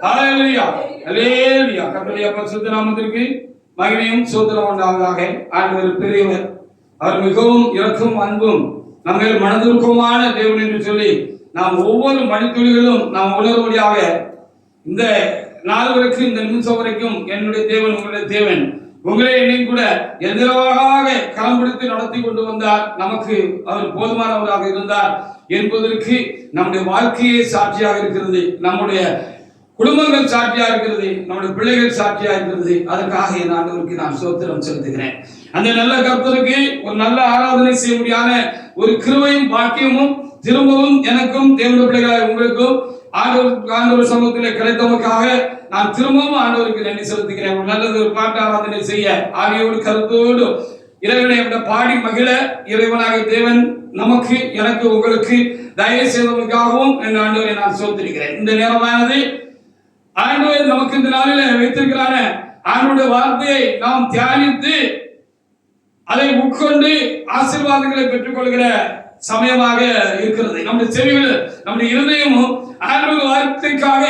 ஹalleluya ஹalleluya. கர்த்தருடைய பரிசுத்த நாமத்திற்கு மகிமையும் ஸ்தோத்திரம் உண்டாவதாக. ஆண்டவர் பெரியவர், அவர் மிகவும் இரக்கமும் அன்பும் நம்ம மனதுருக்கமான தேவன் என்று சொல்லி நாம் ஒவ்வொரு மணித்துளிகளும் நாம் உணர்வுடையாக இந்த நாள் வரைக்கும், இந்த நிமிஷம் வரைக்கும் என்னுடைய தேவன், உங்களுடைய தேவன், உங்களை என்னையும் கூட எதிராக களம் பிடித்து நடத்தி கொண்டு வந்தார். நமக்கு அவர் போதுமானவராக இருந்தார் என்பதற்கு நம்முடைய வாழ்க்கையே சாட்சியாக இருக்கிறது, நம்முடைய குடும்பங்கள் சாட்சியாக இருக்கிறது, நம்முடைய பிள்ளைகள் சாட்சியாக இருக்கிறது. அதற்காக என் ஆண்டவருக்கு நான் ஸ்தோத்திரம் செலுத்துகிறேன். அந்த நல்ல கர்த்தருக்கு ஒரு நல்ல ஆராதனை செய்ய முடியாத ஒரு கிருபையும் பாக்கியமும் திரும்பவும் எனக்கும் தேவனுடைய பிள்ளைகளாக உங்களுக்கும் ஆண்டவர் சமூகத்தில் கிடைத்தவர்களுக்காக நான் திரும்பவும் ஆண்டவருக்கு நன்றி செலுத்துகிறேன். நல்லது ஒரு பாட்டு ஆராதனை செய்ய ஆவியோடு கருத்தோடு இறைவனை பாடி மகிழ இறைவனாக தேவன் நமக்கு, எனக்கு, உங்களுக்கு தயவு செய்தவர்களுக்காகவும் என் ஆண்டவரை நான் சொல்லிருக்கிறேன். இந்த நேரமானது ஆண்டவர் நமக்கு இந்த நாளில் வைத்திருக்கிறான ஆண்டவருடைய வார்த்தையை நாம் தியானித்து அதை உட்கொண்டு ஆசீர்வாதங்களை பெற்றுக் கொள்கிற சமயமாக இருக்கிறது. நம்முடைய செவிகள், நம்முடைய இருதயமும் ஆண்டவருடைய வார்த்தைக்காக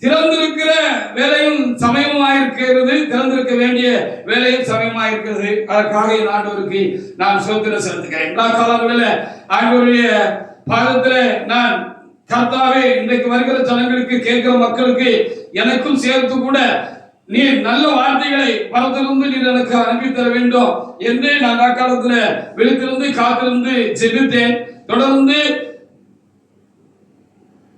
திறந்திருக்கிற வேலையும் சமயமாயிருக்கிறது, திறந்திருக்க வேண்டிய வேலையும் சமயமாயிருக்கிறது. அதற்காக என் ஆண்டவருக்கு நான் ஸ்தோத்திரம் செலுத்துகிறேன். எல்லா காலங்களில் ஆண்டவருடைய பாதத்தில் நான் கர்த்தாவே, இன்றைக்கு வருகிற ஜனங்களுக்கு, கேட்கிற மக்களுக்கு, எனக்கும் சேர்த்து கூட நீர் நல்ல வார்த்தைகளை பரத்திலிருந்து நீர் எனக்கு அனுப்பி தர வேண்டும் என்று நான் காலத்துல விழித்திருந்து காத்திருந்து ஜெபித்தேன். தொடர்ந்து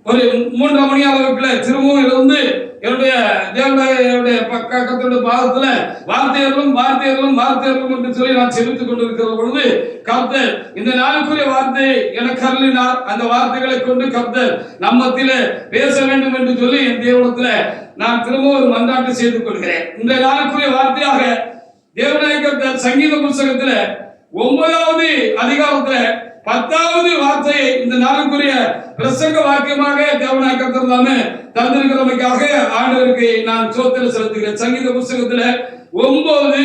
ஒரு 3 மணி அளவுக்குள்ள திரும்பவும் இருந்து என்னுடைய தேவனுடைய பக்கத்துடைய பாதத்துல வார்த்தையர்களும் என்று சொல்லி நான் செபித்துக் கொண்டிருக்கிற பொழுது கர்த்தர் இந்த நாளுக்குரிய வார்த்தை எனக்கு அருளினார். அந்த வார்த்தைகளை கொண்டு கர்த்தர் நம்மத்திலே பேச வேண்டும் என்று சொல்லி என் தேவனத்துல நான் திரும்ப ஒரு மன்றாட்டு செய்து கொள்கிறேன். இந்த நாளுக்குரிய வார்த்தையாக தேவனாய கர்த்தர் சங்கீத புத்தகத்துல 9வது அதிகாரத்துல 10வது வார்த்தையை இந்த நாளுக்குரிய பிரசங்க வாக்கியமாக தேவனாய கர்த்தர் தாமே தந்திருக்கிறமைக்காக ஆண்டவருக்கு நான் ஸ்தோத்திரம் செலுத்துகிறேன். சங்கீத புத்தகத்துல 9,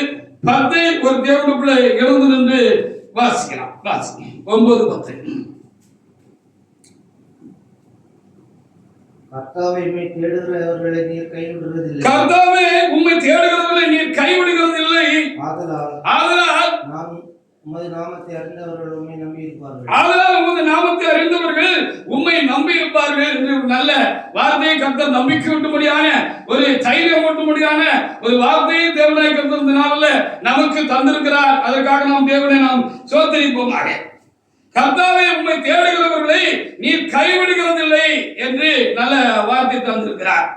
10 ஒரு தேவனுக்குள்ள எழுந்து நின்று வாசிக்கலாம். 9, 10. கர்த்தாவே, உம்மை தேடுகிறவர்களை நீர் கைவிடுவதில்லை. கர்த்தாவே, உம்மை தேடுகிறவர்களை நீர் கைவிடுகிறதில்லை. ஆதலால் நாம் உமது நாமத்தை அறிந்தவர்கள் உம்மை நம்பி இருப்பார்கள். ஆதலால் உமது நாமத்தை அறிந்தவர்கள் உம்மை நம்பி இருப்பார்கள் என்று நல்ல வார்த்தையை கர்த்தர் நம்பிக்கை ஊட்டும்படியான ஒரு தைரியம் ஊட்டும்படியான ஒரு வார்த்தையை தேவனாய் கர்த்தர் இந்த நாளில் நமக்கு தந்திருக்கிறார். அதற்காக நாம் தேவனை நாம் ஸ்தோத்திரிப்போமாக. கர்த்தாவே, உம்மை தேடுகிறவர்களை நீர் கைவிடுகிறதில்லை என்று நல்ல வார்த்தை தந்திருக்கிறார்.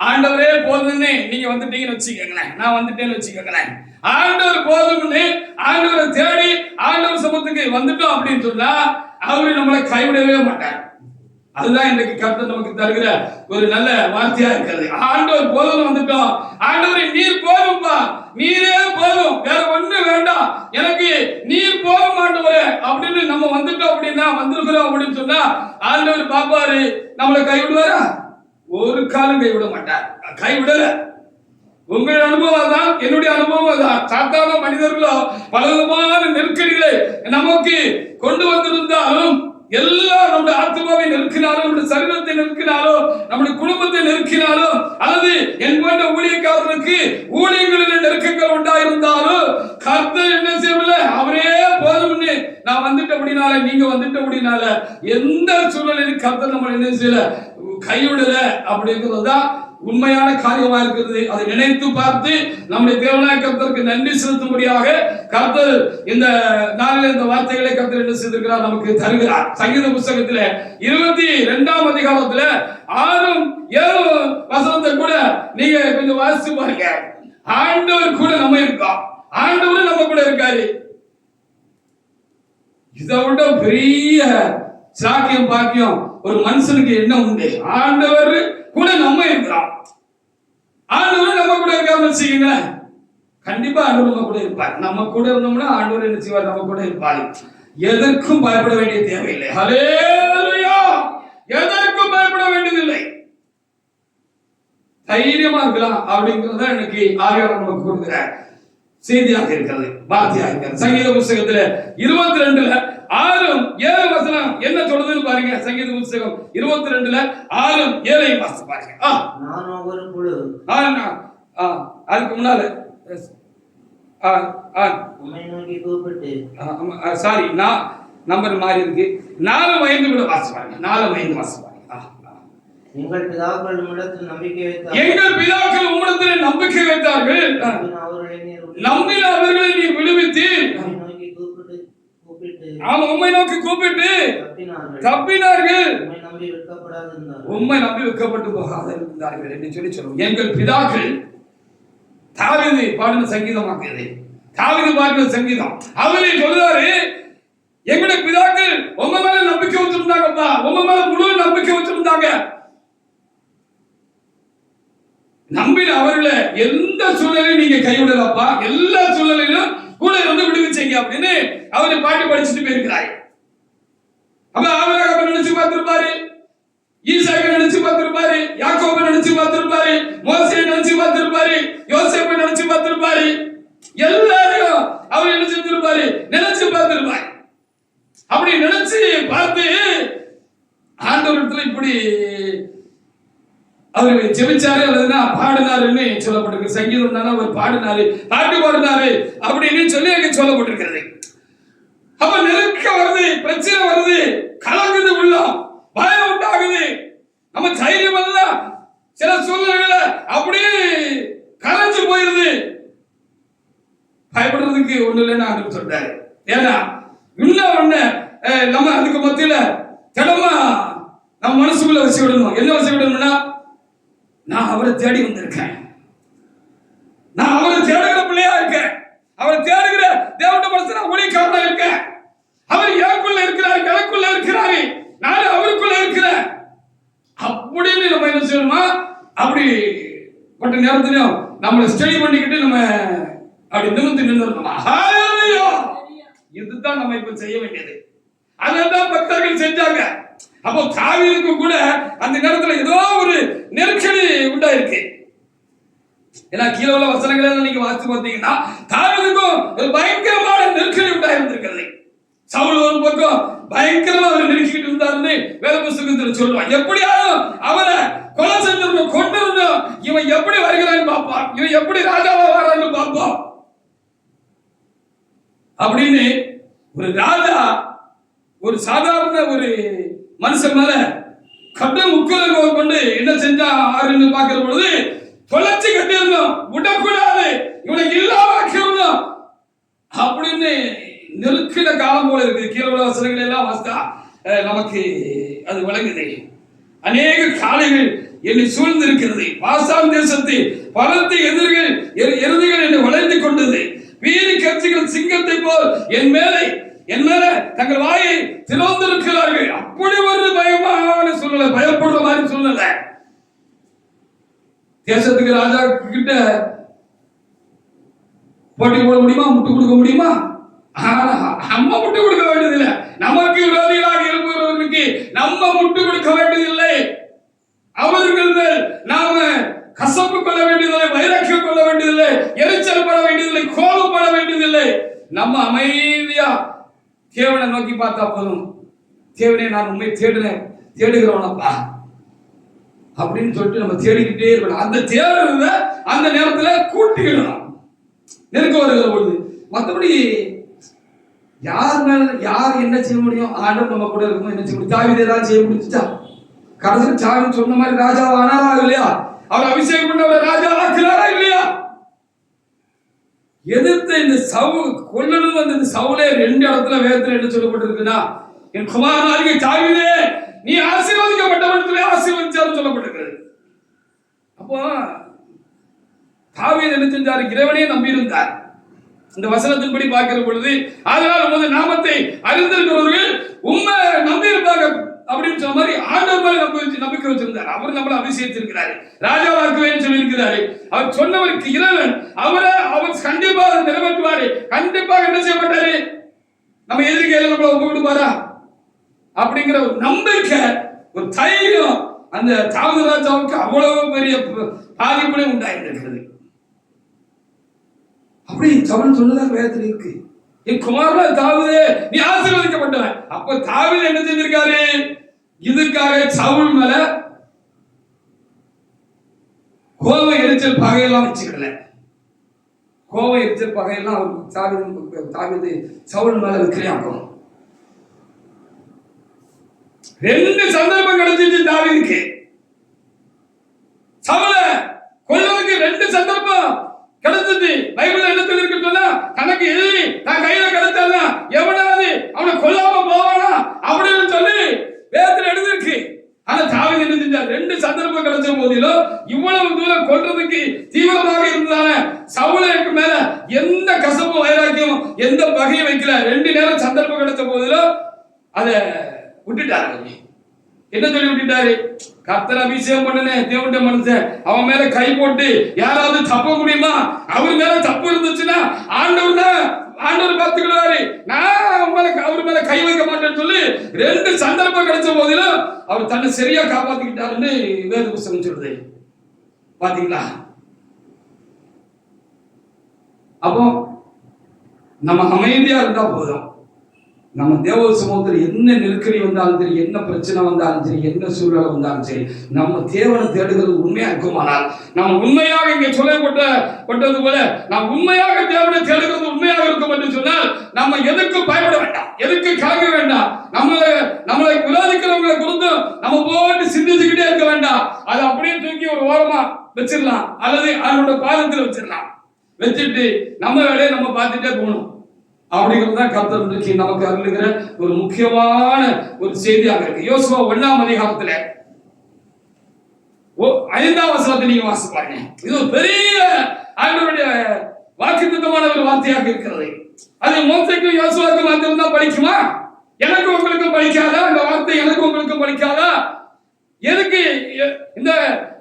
ஆண்டவரே போதும்னு நீங்க வந்துட்டீங்கன்னு வச்சுக்கோங்களேன், நான் வந்துட்டேன்னு வச்சுக்கோங்களேன். ஆண்டவர் போதும்னு ஆண்டவரை தேடி ஆண்டவர் சமூகத்துக்கு வந்துட்டோம் அப்படின்னு சொன்னா அவரு நம்மளை கைவிடவே மாட்டார். அதுதான் இன்றைக்கு கர்த்தர் நமக்கு தருகிற ஒரு நல்ல வார்த்தையா இருக்கிறது. ஆண்டவர் போதும் வந்துட்டோம், ஆண்டவரை நீர் போதும்பா, நீரே போதும், வேற ஒண்ணு வேண்டாம், எனக்கு நீர் போதும் ஆண்டவரே அப்படின்னு நம்ம வந்துட்டோம் அப்படின்னா, வந்திருக்கிறோம் அப்படின்னு சொன்னா ஆண்டவர் பாப்பாரு, நம்மளை கைவிடுவாரா? ஒரு காலம் கைவிட மாட்டார். கைவிடல. உங்களுடைய அனுபவம் தான், என்னுடைய அனுபவம் தான். சாதாரண மனிதர்களோ பலவிதமான நெருக்கடிகளை நமக்கு கொண்டு வந்திருந்தாலும், எல்லாம் நம்முடைய ஆத்மாவை நெருக்கினாலும், நம்முடைய சரீரத்தை நெருக்கினாலும், நம்முடைய குடும்பத்தை நெருக்கினாலும், அல்லது என் போன்ற ஊழியக்காரர்களுக்கு ஊழியர்களில் நெருக்கங்கள் உண்டாயிருந்தாலும் கர்த்தர் என்ன செய்யவில்லை, அவரே போதும்னு நான் வந்துட்ட அப்படினால, நீங்க வந்துட்ட அப்படினால எந்த சூழ்நிலையில் கர்த்தர் நம்ம என்ன செய்யல, கைவிடல அப்படிங்கிறது தான் உண்மையான காரியமா இருக்கிறது. அதை நினைத்து பார்த்து நம்முடைய தேவனாய கர்த்தருக்கு நன்றி செலுத்தும்படியாக கர்த்தர் இந்த நாளில் இந்த வார்த்தைகளை கர்த்தர் என்ன செய்திருக்கிறார், நமக்கு தருகிறார். சங்கீத புத்தகத்துல 22ஆம் அதிகாரத்துல 6, 7 வசனத்தை கூட நீங்க கொஞ்சம் வாசிச்சு பாருங்க. ஆண்டவர் கூட நம்ம இருக்கோம், ஆண்டவர் நம்ம கூட இருக்காரு. இதை விட பெரிய சாக்கியம் பாக்கியம் ஒரு மனுஷனுக்கு என்ன உண்டு? ஆண்டவர் கூட நம்ம இருக்கிறோம், ஆண்டவர் நம்ம கூட இருக்காருன்னு வச்சுக்கீங்க. கண்டிப்பா ஆண்டவர் நம்ம கூட இருப்பார். நம்ம கூட இருந்தோம்னா ஆண்டவர் என்ன செய்வார், நம்ம கூட இருப்பார். எதற்கும் பயப்பட வேண்டிய தேவையில்லை. ஹல்லேலூயா. எதற்கும் பயப்பட வேண்டியதில்லை, தைரியமா இருக்கலாம் அப்படிங்கறத இன்னைக்கு ஆவியானவர் நமக்கு கொடுக்கிற செய்தியாக இருக்கிறது, வார்த்தையாக இருக்கிறது. சங்கீத புத்தகத்துல 22ல 6 7 வசனம் என்ன சொல்றதுன்னு பாருங்க. சங்கீத புத்தகம் 22ல 6 7 வாசித்து பாருங்க. நான் ஒரு புழு. அதுக்கு முன்னால உம்மை நோக்கி கூப்பிட்டு. சாரி, நான் நம்பர் மாறி இருக்கு. 4 கூட வாசித்து பாருங்க. 4 வாசித்து பாருங்க. எங்கள் பிதாக்கள் உம்மிடத்தில் நம்பிக்கை வைத்தார்கள். எங்கள் பிதாக்கள் உம்மிடத்தில் நம்பிக்கை வைத்தார்கள். நம்பின அவர்களை நீர் விடுவித்து உம்மை நோக்கி கூப்பிட்டு தப்பினார்கள். உம்மை நம்பி வெட்கப்பட்டு போகாத இருந்தார்கள் என்று சொல்லி சொல்லுவோம். எங்கள் பிதாக்கள் தாவீது பாடின சங்கீதமாக்குது. தாவீது பாடின சங்கீதம். அவரே சொல்றாரு, எங்களுடைய பிதாக்கள் உங்க மேல நம்பிக்கை வச்சிருந்தாங்கப்பா, உங்க மேல முழு நம்பிக்கை வச்சிருந்தாங்க. நம்பின அவர்களை எந்த சூழ்நிலையும் நீங்க கைவிடலப்பா, எல்லா சூழ்நிலையிலும் கூட இருந்து விடுவிச்சீங்க அப்படின்னு அவரை பாட்டு படிச்சுட்டு போயிருக்கிறாரு. அப்ப ஆபிரகாமை நினைச்சு பார்த்திருப்பாரு, ஈசாக்கை நினைச்சு பார்த்திருப்பாரு, யாக்கோபை நினைச்சு பார்த்திருப்பாரு, மோசேயை நினைச்சு பார்த்திருப்பாரு, யோசேப்பை நினைச்சு பார்த்திருப்பாரு. எல்லாரையும் அவர் என்ன செஞ்சிருப்பாரு, நினைச்சு பார்த்திருப்பாரு. அப்படி நினைச்சு பார்த்து ஆண்டவரிடத்துல இப்படி அவர் ஜெபிச்சாரு அல்லதுன்னா பாடினாருன்னு சொல்லப்பட்டிருக்கு. சங்கீதம் தானே அவர் பாடினாரு, பாட்டு பாடினாரு அப்படின்னு சொல்லி அங்க சொல்லப்பட்டிருக்கிறது. அப்ப நெருக்க வருது, பிரச்சனை வருது, கலங்குது, உள்ளம் பயம் உண்டாகுது. நம்ம தைரியம் எல்லாம் சில சூழ்நிலைகளை அப்படியே கரைஞ்சு போயிருது. பயப்படுறதுக்கு ஒண்ணு இல்லைன்னு ஆண்டு சொல்றாரு. ஏன்னா இன்னும் ஒண்ணு நம்ம அதுக்கு மத்தியில திடமா நம்ம மனசுக்குள்ள வச்சு விடணும். என்ன வச்சு விடணும்னா, நான் அவரை தேடி வந்திருக்கேன், நான் அவரை தேடுகிற பிள்ளையா இருக்கேன், அவரை தேடுகிற தேவனுடைய மனசுல ஊழியக்காரனா இருக்கேன். அவர் எனக்குள்ள இருக்கிறாரு, எனக்குள்ள இருக்கிறாரு, நான் அவருக்குள்ள இருக்கிறேன் அப்படின்னு நம்ம என்ன செய்யணுமா, அப்படி பட்ட நேரத்திலையும் நம்மளை ஸ்டடி பண்ணிக்கிட்டு நம்ம அப்படி நிமிர்ந்து நின்று இதுதான் நம்ம இப்ப செய்ய வேண்டியது. அதான் பக்தர்கள் செஞ்சாங்க. அப்போ தாவீதுக்கு கூட அந்த நேரத்துல ஏதோ ஒரு நெருக்கடி உண்டாயிருக்கு. ஏன்னா கீழே உள்ள வசனங்களை நீங்க வாசித்து பார்த்தீங்கன்னா தாவீதுக்கும் ஒரு பயங்கரமான நெருக்கடி உண்டாயிருந்திருக்கிறது. சவுல் ஒரு பக்கம் பயங்கரமா அவர் நெருக்கிட்டு இருந்தாருன்னு வேத புஸ்தகத்துல சொல்லுவான். எப்படியாவது அவரை கொலை செஞ்சிருந்தோம், கொண்டிருந்தோம், இவன் எப்படி வருகிறான்னு பார்ப்பான், இவன் எப்படி ராஜாவா வரான்னு பார்ப்பான் அப்படின்னு ஒரு ராஜா ஒரு சாதாரண ஒரு மனுஷன் மேல கட்ட முக்கலை கொண்டு என்ன செஞ்சா ஆறுன்னு பார்க்கிற பொழுது தொலைச்சு கட்டியிருந்தோம், விடக்கூடாது, இவனுக்கு இல்லாம ஆக்கியிருந்தோம் அப்படின்னு நெருக்கிற காலம் போல இருக்கு. கீழே உள்ள வசனங்கள் எல்லாம் வாசித்தா நமக்கு அது விளங்குது. அநேக காளைகள் என்னை சூழ்ந்து இருக்கிறது, பாசான் தேசத்தை பலத்த எருதுகள் என்னை வளைந்து கொண்டது, வீரி கட்சிகள் சிங்கத்தை போல் என் மேல தங்கள் வாயை திறந்திருக்கிறார்கள். அப்படி ஒரு பயமான சூழ்நிலை, பயப்படுற மாதிரி சூழ்நிலை. தேசத்துக்கு ராஜா கிட்ட போட்டி போட முடியுமா, முட்டு கொடுக்க முடியுமா? நம்ம முட்டு கொடுக்க வேண்டியதில்லை. நமக்கு விரோதிகளாக இருப்பவர்களுக்கு நம்ம முட்டு கொடுக்க வேண்டியதில்லை. அவர்கள் மேல் நாம கசப்பு கொள்ள வேண்டியதில்லை, வைராக்கியம் கொள்ள வேண்டியதில்லை, எரிச்சல் பட வேண்டியதில்லை, கோபப்பட வேண்டியதில்லை. நம்ம அமைதியா தேவனை நோக்கி பார்த்தா போதும். தேவனே, நான் உண்மை தேடுகிறவனப்பா அப்படின்னு சொல்லிட்டு நம்ம தேடிக்கிட்டே இருக்கணும். அந்த தேடுறத அந்த நேரத்துல கூட்டிக்கிடணும் நெருக்க வருகிற பொழுது. மற்றபடி யார் என்ன செய்ய முடியும்? ஆண்டவர் நம்ம கூட இருக்கும். என்ன செய்ய முடியும்? தாவீது ஏதாவது செய்ய முடிஞ்சுச்சா? கடைசியில் சாவி சொன்ன மாதிரி ராஜா ஆனாரா இல்லையா? அவர் அபிஷேகம் பண்ணவர் ராஜா ஆக்குறாரா இல்லையா? எதிர்த்து இந்த கொல்லணும் வந்து இந்த சவுலே 2 இடத்துல வேதத்துல என்ன சொல்லப்பட்டிருக்குன்னா, என் குமாரனாகிய தாவீதே, நீ ஆசீர்வதிக்கப்பட்டவனிடத்திலே ஆசீர்வதிச்சாலும் சொல்லப்பட்டிருக்கிறது. அப்போ தாவீது என்ன செஞ்சாரு? இறைவனே நம்பி இருந்தார். இந்த வசனத்தின்படி பார்க்கிற பொழுது, அதனால் உமது நாமத்தை அறிந்திருக்கிறவர்கள் உண்மை நம்பி இருப்பாங்க அப்படின்னு சொன்ன மாதிரி ஆண்டவர் மேல நம்பிக்கை வச்சிருந்தார். அவர் நம்மளை அபிஷேகித்திருக்கிறாரு, ராஜாவாக்குவேன்னு சொல்லி இருக்கிறாரு. அவர் சொன்னவருக்கு இறைவன் அவர் கண்டிப்பாக நிறைவேற்றுவாரு. கண்டிப்பாக என்ன செய்ய மாட்டாரு? நம்ம எதிர்க்கையில நம்மள ஒப்பு கொடுப்பாரா அப்படிங்கிற ஒரு நம்பிக்கை, ஒரு தைரியம் அந்த தாவீது ராஜாவுக்கு அவ்வளவு பெரிய பாதிப்புகளை உண்டாயிருக்கிறது. அப்படி சவுல் சொன்னதாக வேதத்தில் இருக்கு. என் குமாரா தாவீதே நீ ஆசீர்வதிக்கப்பட்டவன். அப்ப தாவீது என்ன செஞ்சிருக்காரு? இதுக்காக சவுல் மேல கோப எரிச்சல் பகையெல்லாம் வச்சுக்கல. கோப எரிச்சல் பகையெல்லாம் அவர் தாவீது சவுல் மேல வைக்கலையாக்கும். 2 சந்தர்ப்பம் கிடைச்சிச்சு தாவீதுக்கு. சவுலை கொல்றதுக்கு 2 சந்தர்ப்பம் கிடைச்சிச்சு. பைபிள்ல என்ன சொல்லிருக்கு சொன்னா, தனக்கு எதிரி தான் கையில கிடைச்சானா எவனாவது அவனை கொல்லாம போவானா அப்படின்னு சொல்லி வேதத்துல எழுதிருக்கு. ஆனா தாவீது என்ன செஞ்சார்? 2 சந்தர்ப்பம் கிடைச்ச போதிலும் இவ்வளவு தூரம் கொல்றதுக்கு தீவிரமாக இருந்தான சவுலுக்கு மேல எந்த கசப்பு வைராக்கியம் எந்த பகையும் வைக்கல. 2 நேரம் சந்தர்ப்பம் கிடைச்ச போதிலும் அதை விட்டுட்டாரு. என்ன சொல்லி விட்டுட்டாரு? கர்த்தர் அபிஷேகம் பண்ணனே தேவனுடைய மனுஷன், அவன் மேல கை போட்டு யாராவது தப்ப முடியுமா? அவர் மேல தப்பு இருந்துச்சுன்னா ஆண்டவர் பார்த்துக்கிடுவாரு, நான் அவர் மேல கை வைக்க மாட்டேன்னு சொல்லி 2 சந்தர்ப்பம் கிடைச்ச போதிலும் அவர் தன்னை சரியா காப்பாத்திக்கிட்டாருன்னு வேத புஸ்தகம் சொல்லுது. பாத்தீங்களா? அப்போ நம்ம அமைதியா இருந்தா போதும். நம்ம தேவ சமூகத்தில் என்ன நெருக்கடி வந்தாலும் சரி, என்ன பிரச்சனை வந்தாலும் சரி, என்ன சூழ்நிலை வந்தாலும் சரி, நம்ம தேவனை தேடுகிறது உண்மையா இருக்குமானால், நம்ம உண்மையாக இங்கே சொல்லப்பட்டது போல நாம் உண்மையாக தேவனை தேடுகிறது உண்மையாக இருக்கும் என்று சொன்னால் நம்ம எதுக்கு பயப்பட வேண்டாம், எதுக்கு கலங்க வேண்டாம். நம்மளை விரோதிக்கிறவங்களை குறித்து நம்ம போட்டு சிந்திச்சுக்கிட்டே இருக்க வேண்டாம். அதை அப்படியே தூக்கி ஒரு ஓரமா வச்சிடலாம், அல்லது அவனோட பாதத்தில் வச்சிடலாம். வச்சுட்டு நம்ம வேலையை நம்ம பார்த்துட்டே போகணும். அப்படிங்கிறது தான் கர்த்தர் இன்றைக்கு நமக்கு அருளுகிற ஒரு முக்கியமான ஒரு செய்தியாக இருக்கு. யோசுவா 1ஆம் அதிகாரத்துல 5ஆம் வசனத்தை நீங்க வாசிச்சு பாருங்க. இது ஒரு பெரிய ஆண்டவருடைய வாக்குத்தத்தமான ஒரு வார்த்தையாக இருக்கிறது. அது மோசேக்கும் யோசுவாவுக்கும் மாத்திரம் தான் படிக்குமா? எனக்கு உங்களுக்கும் படிக்காதா? இந்த வார்த்தை எனக்கு உங்களுக்கும் படிக்காதா? எதுக்கு இந்த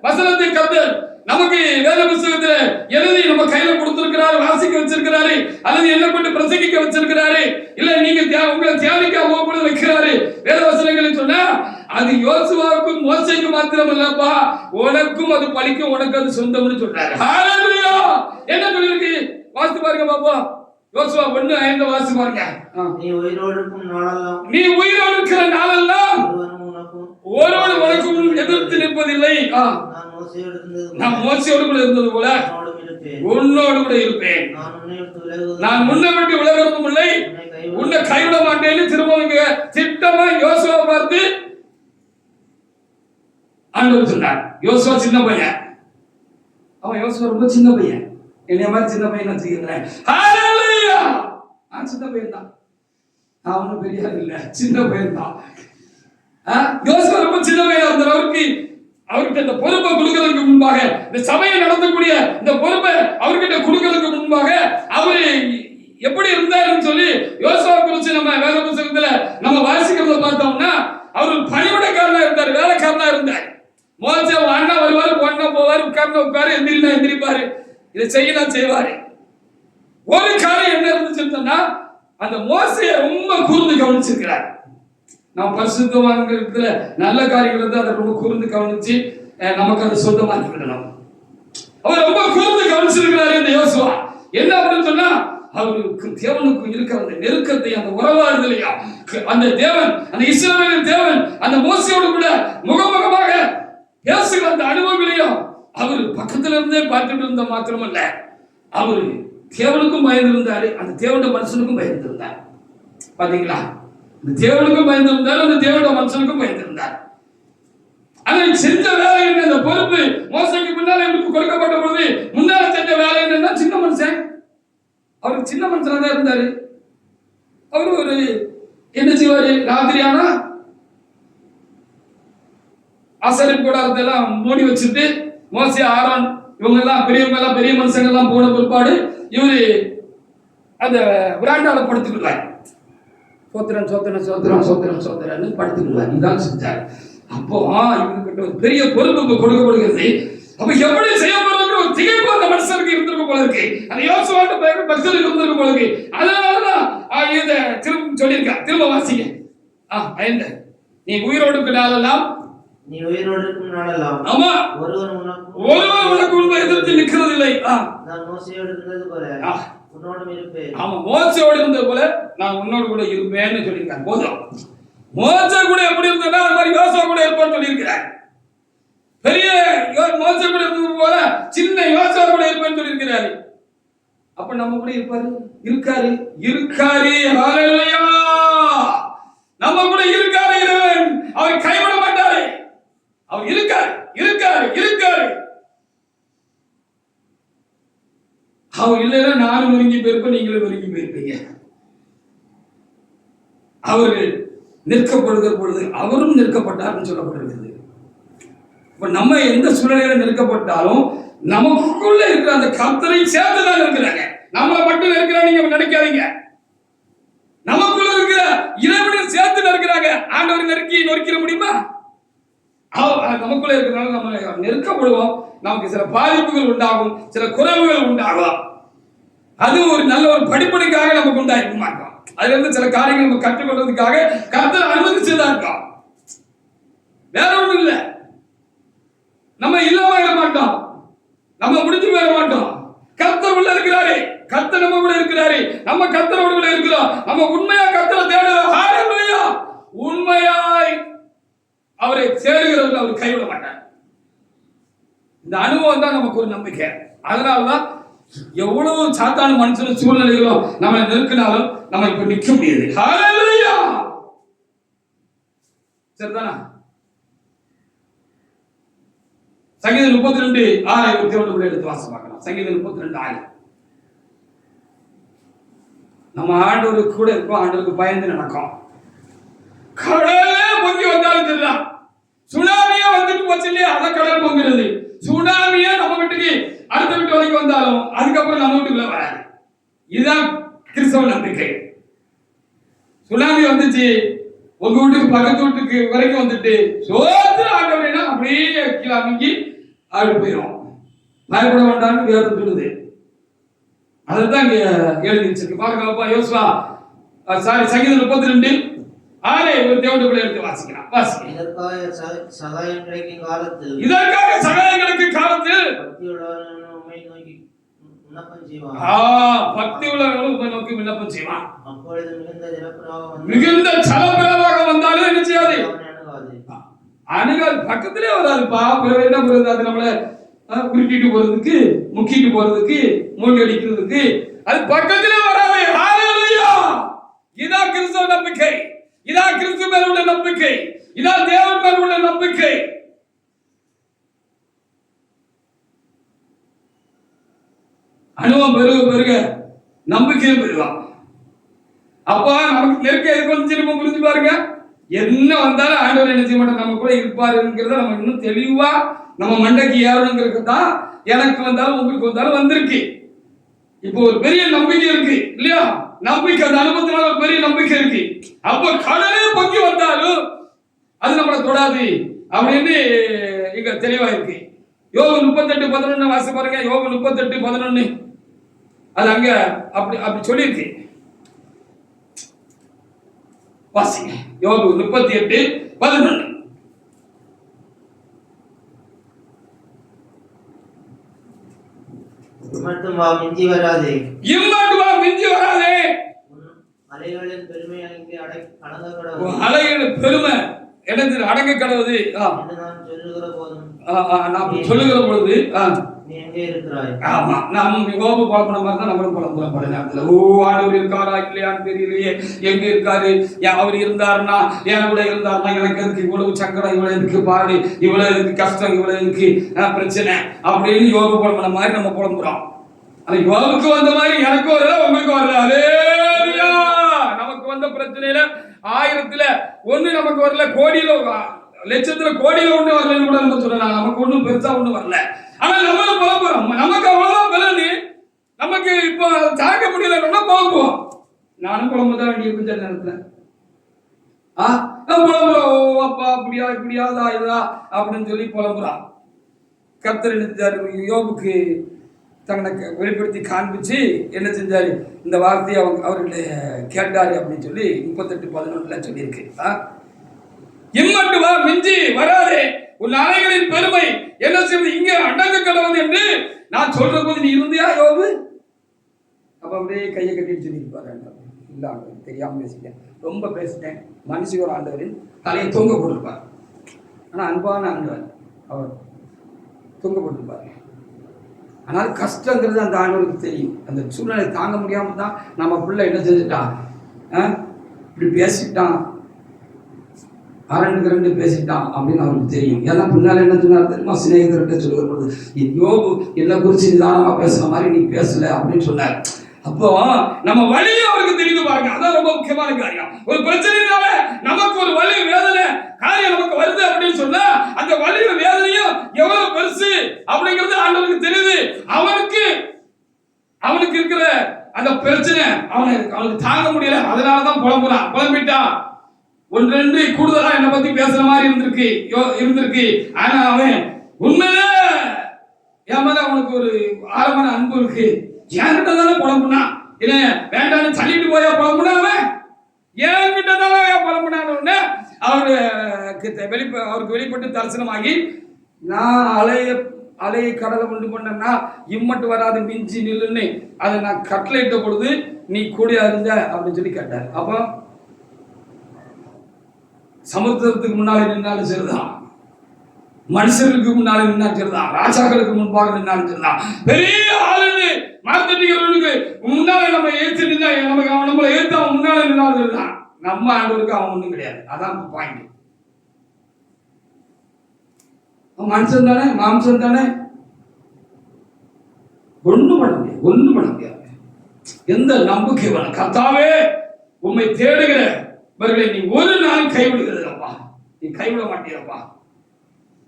வசனத்தை கர்த்தர் நமக்கு வேத புத்தகத்துல எழுதி நம்ம கையில கொடுத்திருக்கிறாரு, வாசிக்க வச்சிருக்கிறாரு, அல்லது என்ன கொண்டு பிரசங்கிக்க வச்சிருக்கிறாரு, இல்ல நீங்க உங்களை தியானிக்க போக வைக்கிறாரு வேத வசனங்களை சொன்னா, அது யோசுவாவுக்கும் மோசேக்கும் மாத்திரம் இல்லப்பா, உனக்கும் அது பலிக்கும், உனக்கு அது சொந்தம்னு சொல்றாரு. ஹalleluya! என்ன சொல்லிருக்கு? வாசித்து பாருங்க பாப்பா. யோசுவா 1:5 வாசித்து பாருங்க. நீ உயிரோடு இருக்கிற நாளெல்லாம் ஒருவன் உனக்கு எதிர்த்து நிற்பதில்லை. நான் மோசேயோடு கூட இருந்தது போல உன்னோடு கூட இருப்பேன். நான் முன்னை விட்டு விலகிறதும் இல்லை, உன்னை கைவிட மாட்டேன்னு திரும்ப திட்டமா யோசுவா பார்த்து ஆண்டவர் சொன்னார். யோசுவா சின்ன பையன், அவன் யோசுவா ரொம்ப சின்ன பையன், என்னைய மாதிரி சின்ன பையன் வச்சுக்கிறேன். நான் சின்ன பையன் தான், நான் ஒன்னும் பெரிய இல்லை, சின்ன பையன் தான். யோசுவா ரொம்ப சின்ன பையன் இருந்தார். அவர்கிட்ட இந்த பொறுப்பை கொடுக்கிறதுக்கு முன்பாக, இந்த சபையை நடத்தக்கூடிய இந்த பொறுப்பை அவர்கிட்ட கொடுக்கிறதுக்கு முன்பாக அவரு எப்படி இருந்தாருன்னு சொல்லி யோசுவா குறிச்சு நம்ம வேத புத்தகத்துல நம்ம வாசிக்கிறத பார்த்தோம்னா, அவர் பணிவிடைக்காரனா இருந்தார், வேலைக்காரனா இருந்தார். மோசே அண்ணா வருவாரு, ஒன்னா போவாரு, உட்காரு, எந்திரிப்பாரு, இதை செய்வாரு. ஒரு காரியம் என்ன இருந்துச்சுன்னா, அந்த மோசையை ரொம்ப கூர்ந்து கவனிச்சிருக்கிறார். நம்ம பரிசுத்தவான்களுக்குள்ள நல்ல காரியங்கள் இருந்தால் அதை ரொம்ப கூர்ந்து கவனிச்சு நமக்கு அதை சொந்தமாக்கி விடணும். அவர் ரொம்ப கூர்ந்து கவனிச்சிருக்கிறாரு இந்த யோசுவா. என்ன அப்படின்னு சொன்னா, அவருக்கு தேவனுக்கு இருக்கிற அந்த நெருக்கத்தை, அந்த உறவாடுதலையா, அந்த தேவன், அந்த இஸ்ரவேலின் தேவன் அந்த மோசையோடு கூட முகமுகமாக பேசுகிற அந்த அனுபவங்களையும் அவர் பக்கத்துல இருந்தே பார்த்துட்டு இருந்த மாத்திரமல்ல, அவரு தேவனுக்கும் பயந்திருந்தாரு, அந்த தேவனுடைய மனுஷனுக்கும் பயந்திருந்தார். பாத்தீங்களா? இந்த தேவனுக்கும் பயந்திருந்தார், அந்த தேவனுடைய மனுஷனுக்கும் பயந்திருந்தார். அதை செஞ்ச வேலை என்ன? அந்த பொறுப்பு மோசைக்கு முன்னால இவருக்கு கொடுக்கப்பட்ட பொழுது முன்னால செஞ்ச வேலை என்னன்னா, சின்ன மனுஷன், அவருக்கு சின்ன மனுஷனா தான் இருந்தாரு. அவரு ஒரு என்ன செய்வாரு? ராத்திரி ஆனா ஆசாரிப்பு கூடாரத்தை எல்லாம் மூடி வச்சுட்டு, மோசே, ஆரோன் இவங்க எல்லாம் பெரியவங்க எல்லாம் பெரிய மனுஷங்க எல்லாம் போன பிற்பாடு இவரு அந்த விராண்டால படுத்துக்கிறார். சோத்திரம் சோத்திரம் சோத்திரம் சோத்திரம் சோத்திரன்னு படுத்துக்கிறார். இதான் செஞ்சார். அப்போ இவர்கிட்ட ஒரு பெரிய பொறுப்பு கொடுக்கப்படுகிறது. அப்ப எப்படி செய்ய போறோங்கிற ஒரு திகைப்பு அந்த மனுஷனுக்கு இருந்திருக்க போல இருக்கு, அந்த யோசுவாட்ட பக்தருக்கு இருந்திருக்க போல இருக்கு. அதனாலதான் இதை திரும்ப சொல்லியிருக்கா. திரும்ப வாசிங்க. நீ உயிரோடு இருக்கும் நாளெல்லாம், நீ உயிரோடு இருக்கும் நாளெல்லாம், ஆமா, ஒருவர் உனக்கு உண்மை எதிர்த்து நிற்கிறது இல்லை. இல்லை. நான் மோசையோடு இருந்தது போல உன்னோடும் இருப்பேன். ஆமா, மோசையோடு இருந்தது போல நான் உன்னோடு கூட இருப்பேன்னு சொல்லியிருக்காங்க. போதும். மோசை கூட எப்படி இருந்ததுன்னா அது மாதிரி யோசுவா கூட இருப்பான்னு சொல்லியிருக்கிறார். பெரிய மோசை கூட இருந்தது போல சின்ன யோசுவா கூட இருப்பேன்னு சொல்லியிருக்கிறாரு. அப்ப நம்ம கூட இருப்பாரு, இருக்காரு. ஹல்லேலூயா. நம்ம கூட இருக்காரு இறைவன். அவர் கைவிட மாட்டாரு. அவர் இருக்காரு. அவர் இல்லைன்னா நானும் நொறுங்கி போயிருப்பேன், நீங்களும் நொறுங்கி போயிருப்பீங்க. அவர் நிற்கப்படுகிற பொழுது அவரும் நிற்கப்பட்டார்னு சொல்லப்பட்டிருக்கிறது. இப்ப நம்ம எந்த சூழ்நிலையில நிற்கப்பட்டாலும் நமக்குள்ள இருக்கிற அந்த கர்த்தரை சேர்த்துதான் இருக்கிறாங்க. நம்மளை மட்டும் இருக்கிறாங்க நீங்க நினைக்காதீங்க. நமக்குள்ள இருக்கிற இறைவனை சேர்த்து இருக்கிறாங்க. ஆண்டவர் நொறுக்கிட முடியுமா? நமக்குள்ள இருக்கிறனால நம்ம நெருக்கப்படுவோம். நமக்கு சில பாதிப்புகள் உண்டாகும், சில குறைவுகள் உண்டாகும். அது ஒரு நல்ல ஒரு படிப்படிக்காக நமக்கு உண்டாயிருக்க மாட்டோம். அதுல இருந்து சில காரியங்கள் நம்ம கற்றுக்கொள்றதுக்காக கர்த்தர் அனுமதிச்சுதான் இருக்கோம். வேற ஒண்ணும் இல்லை. நம்ம இல்லாம இருக்க மாட்டோம், நம்ம முடிஞ்சு போயிட மாட்டோம். கர்த்தர் உள்ள இருக்கிறாரு, கர்த்தர் நம்ம கூட இருக்கிறாரு, நம்ம கர்த்தரோடு கூட இருக்கிறோம். நம்ம உண்மையா கர்த்தரை தேடுறோம். ஹல்லேலூயா. உண்மையாய் அவரை தேடுகிறவர்கள் அவர் கைவிட மாட்டார். இந்த அனுபவம் தான் நமக்கு ஒரு நம்பிக்கை. அதனாலதான் எவ்வளவு சாத்தான மனுஷன் சூழ்நிலைகளும் நம்ம நெருக்கினாலும் நம்ம இப்ப நிக்க முடியாது. ஹல்லேலூயா. சரிதானா? சங்கீதம் 32:6 எடுத்து வாசி பார்க்கலாம். சங்கீதம் 32:6. நம்ம ஆண்டவருக்கு கூட இருக்கோம், ஆண்டவருக்கு பயந்து நடக்கும். கடலே பொங்கி வந்தாலும் தெரியலாம், சுனாமியா வந்துட்டு போச்சு இல்லையா, அத கடல் பொங்குறது. சுனாமியா நம்ம வீட்டுக்கு அடுத்த வீட்டு வரைக்கும் வந்தாலும் அதுக்கப்புறம் நம்ம வீட்டுக்குள்ள வராது. இதுதான் கிறிஸ்தவ நம்பிக்கை. சுனாமி வந்துச்சு, உங்க வீட்டுக்கு பக்கத்து வீட்டுக்கு வரைக்கும் வந்துட்டு சோத்திர ஆண்டவரேனா அப்படியே கிளம்பி ஆடி போயிடும். பயப்பட வேண்டாம்னு வேதம் சொல்லுது. அதுதான் இங்க எழுதி வச்சிருக்கு பாருங்க. யோசுவா சங்கீதம் 32:6 ஒரு தேவனுடைய பிள்ளை எடுத்து வாசிக்கலாம். இதற்காக சகாயம் கிடைக்கும் காலத்தில் பக்தி உள்ளவர்களும் உம்மை நோக்கி விண்ணப்பம் செய்வான். அப்பொழுது மிகுந்த ஜலப்பிரவாக வந்தாலும் என்ன செய்யாது? அணுகாது, பக்கத்திலே வராதுப்பா. என்ன போறது? அது நம்மள குறுக்கிட்டு போறதுக்கு, முக்கிட்டு போறதுக்கு, மூழ்கி அடிக்கிறதுக்கு அது பக்கத்திலே வராது. ஹல்லேலூயா. இதான் கிறிஸ்தவ நம்பிக்கை, இதான் கிறிஸ்து மேல் உள்ள நம்பிக்கை, இதான் தேவன் மேல் உள்ள நம்பிக்கை. அனுபவம் பெருக நம்பிக்கையும் பெருகும். அப்ப நமக்கு நெருக்க எதிர்கொண்டு புரிஞ்சு பாருங்க. என்ன வந்தாலும் ஆண்டவர் என்ன செய்ய மாட்டார், நம்ம கூட இருப்பாருங்கிறத நம்ம இன்னும் தெளிவா நம்ம மண்டைக்கு ஏறணுங்கிறது தான் எனக்கு வந்தாலும் உங்களுக்கு வந்தாலும் வந்திருக்கு. இப்போ ஒரு பெரிய நம்பிக்கை இருக்கு இல்லையா? நம்பிக்கை, அந்த அனுபவத்தினால ஒரு பெரிய நம்பிக்கை இருக்கு. அப்ப கடலே பொங்கி வந்தாலும் அது நம்மளை தொடாது அப்படின்னு இங்க தெளிவா இருக்கு. யோபு 38:11 வாசி பாருங்க. யோபு 38:11 அது அங்க அப்படி சொல்லியிருக்கு. வாசிங்க. யோபு 38:11. இம்மட்டும் வா மிஞ்சி வராதே, அலைகளின் பெருமை அடங்க கடவுது. அலைகளின் பெருமை எனக்கு அடங்க கடவுது நான் சொல்லுகிற பொழுது நீ எங்கே இருக்கிறாய்? ஆமா, நம்ம யோபு புலம்புன மாதிரி தான் நம்மளும் புலம்புறோம் பல நேரத்துல. ஆண்டவர் இருக்காரா இல்லையான்னு தெரியலையே, எங்க இருக்காரு, அவர் இருந்தாருன்னா என் கூட இருந்தாருன்னா எனக்கு எதுக்கு இவ்வளவு சங்கடம், இவ்வளவு எதுக்கு பாடு, இவ்வளவு எதுக்கு கஷ்டம், இவ்வளவு எதுக்கு பிரச்சனை அப்படின்னு யோபு புலம்புன மாதிரி நம்ம புலம்புறோம். ஆனா யோபுக்கு வந்த மாதிரி எனக்கு வரல, உங்களுக்கு வரல. ஹல்லேலூயா. நமக்கு வந்த பிரச்சனையில 1000த்துல 1 நமக்கு வரல, கோடியில லட்சத்துல கோடியில 1 வரலன்னு கூட நம்ம சொல்லலாம். நமக்கு ஒண்ணும் பெருசா ஒண்ணும் வரல. ஆனா நம்மள புலம்புறோம். நமக்கு அவ்வளவுதான் பலனு. நமக்கு இப்போ தாங்க முடியலன்னா புலம்புவோம். நானும் புலம்புதான் வேண்டியிருக்கும் சில நேரத்துல. புலம்புறோம். ஓ அப்பா அப்படியா இப்படியாதா இதா அப்படின்னு சொல்லி புலம்புறான். கர்த்தர் என்ன செஞ்சாரு? யோபுக்கு தன்னை வெளிப்படுத்தி காண்பிச்சு என்ன செஞ்சாரு? இந்த வார்த்தையை அவர்களை கேட்டாரு அப்படின்னு சொல்லி 38:11 சொல்லியிருக்கு. இம்மட்டு வா மிஞ்சி வராதே, உன் அலைகளின் பெருமை என்ன செய்வது இங்கே அடங்க கடவுது என்று நான் சொல்ற போது நீ இருந்தியா யோபு? அப்ப அப்படியே கையை கட்டிட்டு சொல்லியிருப்பாரு, இல்ல ஆண்டவர் தெரியாம பேசிட்டேன், ரொம்ப பேசிட்டேன், மனுஷன் ஆண்டவரின் தலையை தொங்க போட்டிருப்பார். ஆனா அன்பான ஆண்டவர் அவர் தொங்க போட்டிருப்பாரு. ஆனால் கஷ்டங்கிறது அந்த ஆண்டவருக்கு தெரியும். அந்த சூழ்நிலை தாங்க முடியாம தான் நம்ம பிள்ளை என்ன செஞ்சுட்டான், இப்படி பேசிட்டான், அரண்டுக்கு ரெண்டு பேசிட்டான் அப்படின்னு அவருக்கு தெரியும். ஏன்னா பின்னால என்ன சொன்னார் தெரியுமா? சிநேகிதர்கிட்ட சொல்லுவது, யோபு என்னை குறிச்சு நிதானமா பேசுற மாதிரி நீ பேசல அப்படின்னு சொன்னார். அப்போ நம்ம வழியை அவருக்கு தெரிந்து பாருங்க. அதான் ரொம்ப முக்கியமான காரியம். ஒரு பிரச்சனைனால நமக்கு ஒரு வலி வேதனை காரியம் நமக்கு வருது அப்படின்னு சொன்னா அந்த வலியும் வேதனையும் எவ்வளவு பெருசு அப்படிங்கிறது ஆண்டவருக்கு தெரியுது. அவனுக்கு இருக்கிற அந்த பிரச்சனை அவனுக்கு தாங்க முடியல, அதனாலதான் புலம்பிட்டான். ஒன்று ரெண்டு கூடுதலா என்னை பத்தி பேசுற மாதிரி இருந்திருக்கு. ஆனா அவன் உண்மையிலே என் மேல அவனுக்கு ஒரு ஆழமான அன்பு இருக்கு. என்கிட்ட தானே புலம்புனா, இல்ல வேண்டாம்னு தள்ளிட்டு போயா புலம்புனா, அவன் என்கிட்ட தானே புலம்புனான்னு அவருக்கு வெளிப்பட்டு தரிசனமாகி, நான் அலையை கடலை உண்டு பண்ணா இம்மட்டு வராது மிஞ்சி நில்லுன்னு அதை நான் கட்டளையிட்ட பொழுது நீ கூடியா இருந்த அப்படின்னு சொல்லி கேட்டார். அப்போ சமுத்திரத்துக்கு முன்னாலே நின்னாலும் சரிதான், மனுஷர்களுக்கு முன்னாலே நின்னாலும் சரிதான், ராஜாக்களுக்கு முன்பாக நின்னாலும் சரிதான், பெரிய ஆளுன்னு மார்க்கெட்டிங்களுக்கு முன்னாலே நம்ம ஏற்று நின்னா நம்மளை ஏற்று அவன் முன்னாலே நின்னாலும் சரிதான். நம்ம ஆண்டவருக்கு அவன் ஒண்ணும் கிடையாது. அதான் பாயிண்ட். மனுஷன் தானே, மாம்சம் தானே, ஒண்ணும் பண்ண முடியாது. எந்த நம்பிக்கை வேணும்? கர்த்தாவே உம்மை தேடுகிறவர்களை நீ ஒரு நாள் கைவிடுகிறதப்பா, நீ கைவிட மாட்டீரப்பா.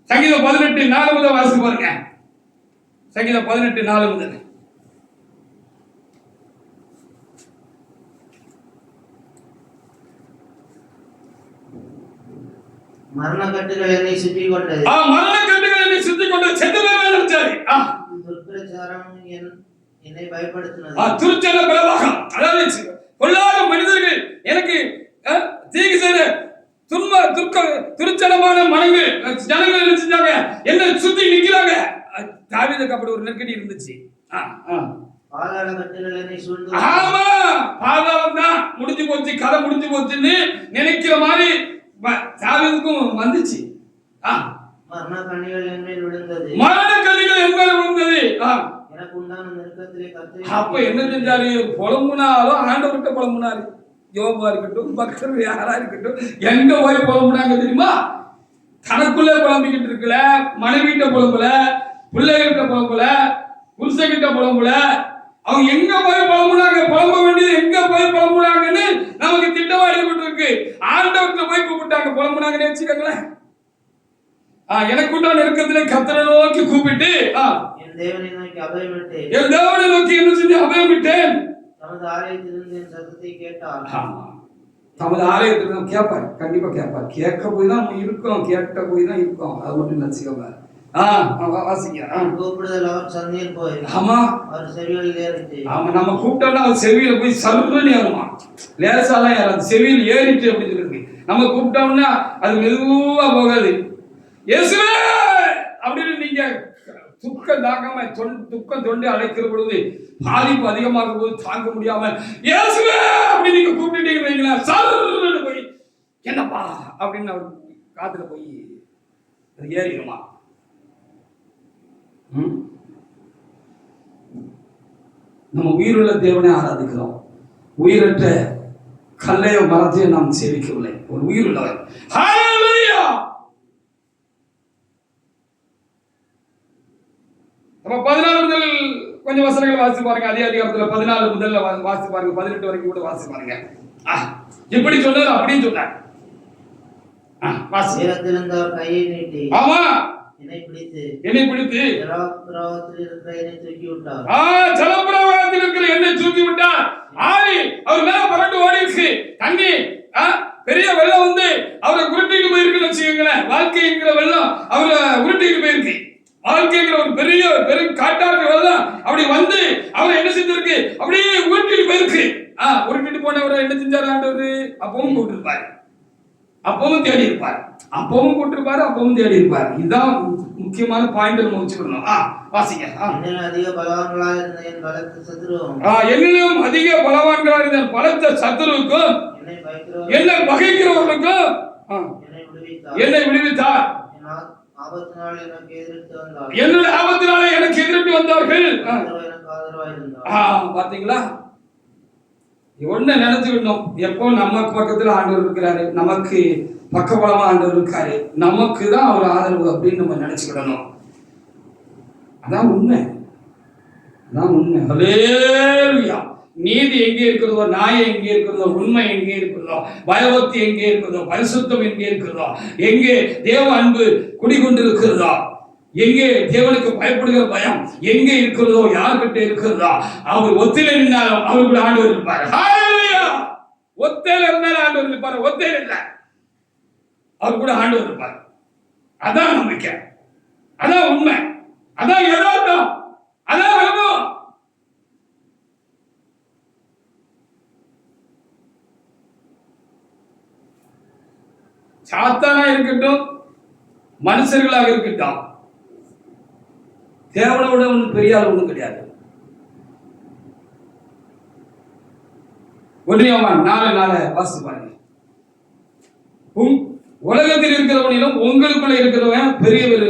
சங்கீதம் 18:4 முதல் வாசித்து பாருங்க. சங்கீதம் 18:4 முதல். மரணக்கட்டுகள் என்னை சுற்றி கொண்டது. மரணக்கட்டுகள் என்னை சுற்றி கொண்டது. செத்து போய் நினைச்சாரு. துர்ப்பிரச்சாரம் என்னை பயப்படுத்தினது. துர்ச்சன பிரவாகம், அதாவது பொல்லாத மனிதர்கள் எனக்கு தீங்கு செய்த துர்ச்சனமான மனங்கள் ஜனங்கள் என்ன செஞ்சாங்க, என்ன சுத்தி நிக்கிறாங்க. தாவீதுக்கு அப்படி ஒரு நெருக்கடி இருந்துச்சு. பாதாள கட்டுகள் என்னை சூழ்ந்து. ஆமா, பாதாளம் தான் முடிஞ்சு போச்சு, கதை முடிஞ்சு போச்சுன்னு நினைக்கிற மாதிரி தாவீதுக்கும் வந்துச்சு. மரண கண்ணிகள் என் மேல் விழுந்தது. எனக்கு உண்டான நெருக்கத்திலே கர்த்தரை. அப்ப என்ன செஞ்சாரு? புலம்புனாலும் ஆண்டவர்கிட்ட புலம்புனாரு. யோபா இருக்கட்டும், பக்தர்கள் யாரா இருக்கட்டும், எங்க போய் புலம்புனாங்க தெரியுமா? தனக்குள்ளே புலம்பிக்கிட்டு இருக்கல, மனைவிட்ட புலம்புல, பிள்ளைகிட்ட புலம்புல, புருஷகிட்ட புலம்புல. அவங்க எங்க போய் புலம்புனாங்க? புலம்ப வேண்டியது எங்க போய் புலம்புனாங்கன்னு நமக்கு திட்டமா எழுதிட்டு இருக்கு. ஆண்டவர்கிட்ட போய் கூப்பிட்டாங்க, புலம்புனாங்கன்னு வச்சுக்கோங்களேன். எனக்கு உண்டான நெருக்கத்திலே கர்த்தரை நோக்கி கூப்பிட்டு என் தேவனை நோக்கி அபயமிட்டேன். என் தேவனை நோக்கி என்ன செஞ்சு அபயமிட்டேன். தமது ஆலயத்திலிருந்து என் சத்தத்தை கேட்டார். தமது ஆலயத்திலிருந்து கேட்பார், கண்டிப்பா கேட்பார். கேட்க போய் தான் இருக்கோம், கேட்க போய் தான் இருக்கோம். அது மட்டும் நினைச்சுக்கோங்க. வாசிங்க. கூப்பிடுதல் அவர் சந்தையில் போய். ஆமா, அவர் செவியில் ஏறிட்டு. ஆமா, நம்ம கூப்பிட்டோம்னா அவர் செவியில போய் சருன்னு ஏறுமா. லேசாலாம் ஏறாது, செவியில் ஏறிட்டு அப்படின்னு சொல்லிருக்கு. நம்ம கூப்பிட்டோம்னா அது மெதுவா போகாது. இயேசுவே அப்படின்னு நீங்க துக்கம் தாங்காம துக்கம் தொண்டு அழைக்கிற பொழுது பாதிப்பு அதிகமாக போது தாங்க முடியாம இயேசுவே அப்படி நீங்க கூப்பிட்டுட்டீங்க வைங்களா, சருன்னு போய் என்னப்பா அப்படின்னு அவர் காத்துல போய் அது ஏறிடுமா. நம்ம உயிருள்ள தேவனை ஆராதிக்கிறோம், உயிரற்ற கல்லையோ மரத்தையோ நாம் சேவிக்கவில்லை. ஒரு உயிருள்ளவர். ஹல்லேலூயா. நம்ம 14 முதல் கொஞ்சம் வசனங்கள் வாசித்து பாருங்க. அதே அதிகாரத்துல 14 முதல்ல வாசித்து பாருங்க, 18 வரைக்கும் கூட வாசித்து பாருங்க. எப்படி சொன்னார் அப்படின்னு சொன்னார். உயரத்திலிருந்தவர் கையை நீட்டி. ஆமா, என்னை பிடித்து ஜலப்பிரவாகத்தில் இருக்கிற என்னை தூக்கி விட்டார். ஜலப்பிரவாகத்தில் இருக்கிற என்னை தூக்கி விட்டார். ஆவி அவர் மேல பரண்டு ஓடி இருக்கு. தண்ணி பெரிய வெள்ளம் வந்து அவரை உருட்டிட்டு போயிருக்குன்னு வச்சுக்கோங்களேன். வாழ்க்கைங்கிற வெள்ளம் அவரை உருட்டிட்டு போயிருக்கு. வாழ்க்கைங்கிற ஒரு பெரிய காட்டாற்று வெள்ளம் அப்படி வந்து அவரை என்ன செஞ்சிருக்கு, அப்படியே உருட்டிட்டு போயிருக்கு. உருட்டிட்டு போனவரை என்ன செஞ்சாரு ஆண்டவர்? அப்பவும் கூப்பிட்டுருப்பாரு. அப்பவும் தேடி இருப்பார், அப்பவும் கூட்டிருப்பாரு, அப்பவும் தேடி இருப்பார். இதுதான் முக்கியமான பாயிண்ட் நம்ம வச்சுக்கணும். வாசிங்க. என்னிலும் அதிக பலவான்களாக இருந்த என் பலத்த சத்துருவும் என்னிலும் அதிக பலவான்களாக இருந்த பலத்த சத்துருவுக்கும் என்னை பகைக்கிறவர்களுக்கும் என்னை விடுவித்தார். ஆபத்தினால் எனக்கு எதிர்த்து வந்தார், என்னுடைய ஆபத்தினாலே எனக்கு எதிர்த்து வந்தார்கள். எனக்கு ஆதரவாக இருந்தார். பாத்தீங்களா? ஒண்ணு நினைச்சுக்கணும், எப்போ நம்ம பக்கத்துல ஆண்டவர் இருக்கிறாரு, நமக்கு பக்கபலமா ஆண்டவர் இருக்காரு, நமக்கு தான் அவர் ஆதரவு அப்படின்னு நம்ம நினைச்சுக்கிடணும். அதான் உண்மை, அதான் உண்மை. ஹல்லேலூயா. நீதி எங்கே இருக்கிறதோ, நியாயம் எங்கே இருக்கிறதோ, உண்மை எங்கே இருக்கிறதோ, பயபக்தி எங்கே இருக்கிறதோ, பரிசுத்தம் எங்கே இருக்கிறதோ, எங்கே தேவ அன்பு குடிகொண்டிருக்கிறதோ, எங்கே தேவனுக்கு பயப்படுகிற பயம் எங்கே இருக்கிறதோ, யார்கிட்ட இருக்கிறதோ, அவர் ஒத்தில இருந்தாலும் அவர் கூட ஆண்டவர் இருப்பார். ஹல்லேலூயா. ஒத்தையில இருந்தாலும் ஆண்டவர் இருப்பார், ஒத்தையில இல்ல அவர் கூட ஆண்டவர் இருப்பார். அதான் நம்பிக்கை, அதான் உண்மை, அதான் யதார்த்தம், அதான் அனுபவம். சாத்தானா இருக்கட்டும், மனுஷர்களாக இருக்கட்டும், தேவனோட ஒன்றும் பெரிய ஆள் ஒன்றும் கிடையாது. 1 யோவான் 4:4 வாசித்து பாருங்க. உலகத்தில் இருக்கிறவனிலும் உங்களுக்குள்ள இருக்கிறவன் பெரியவர்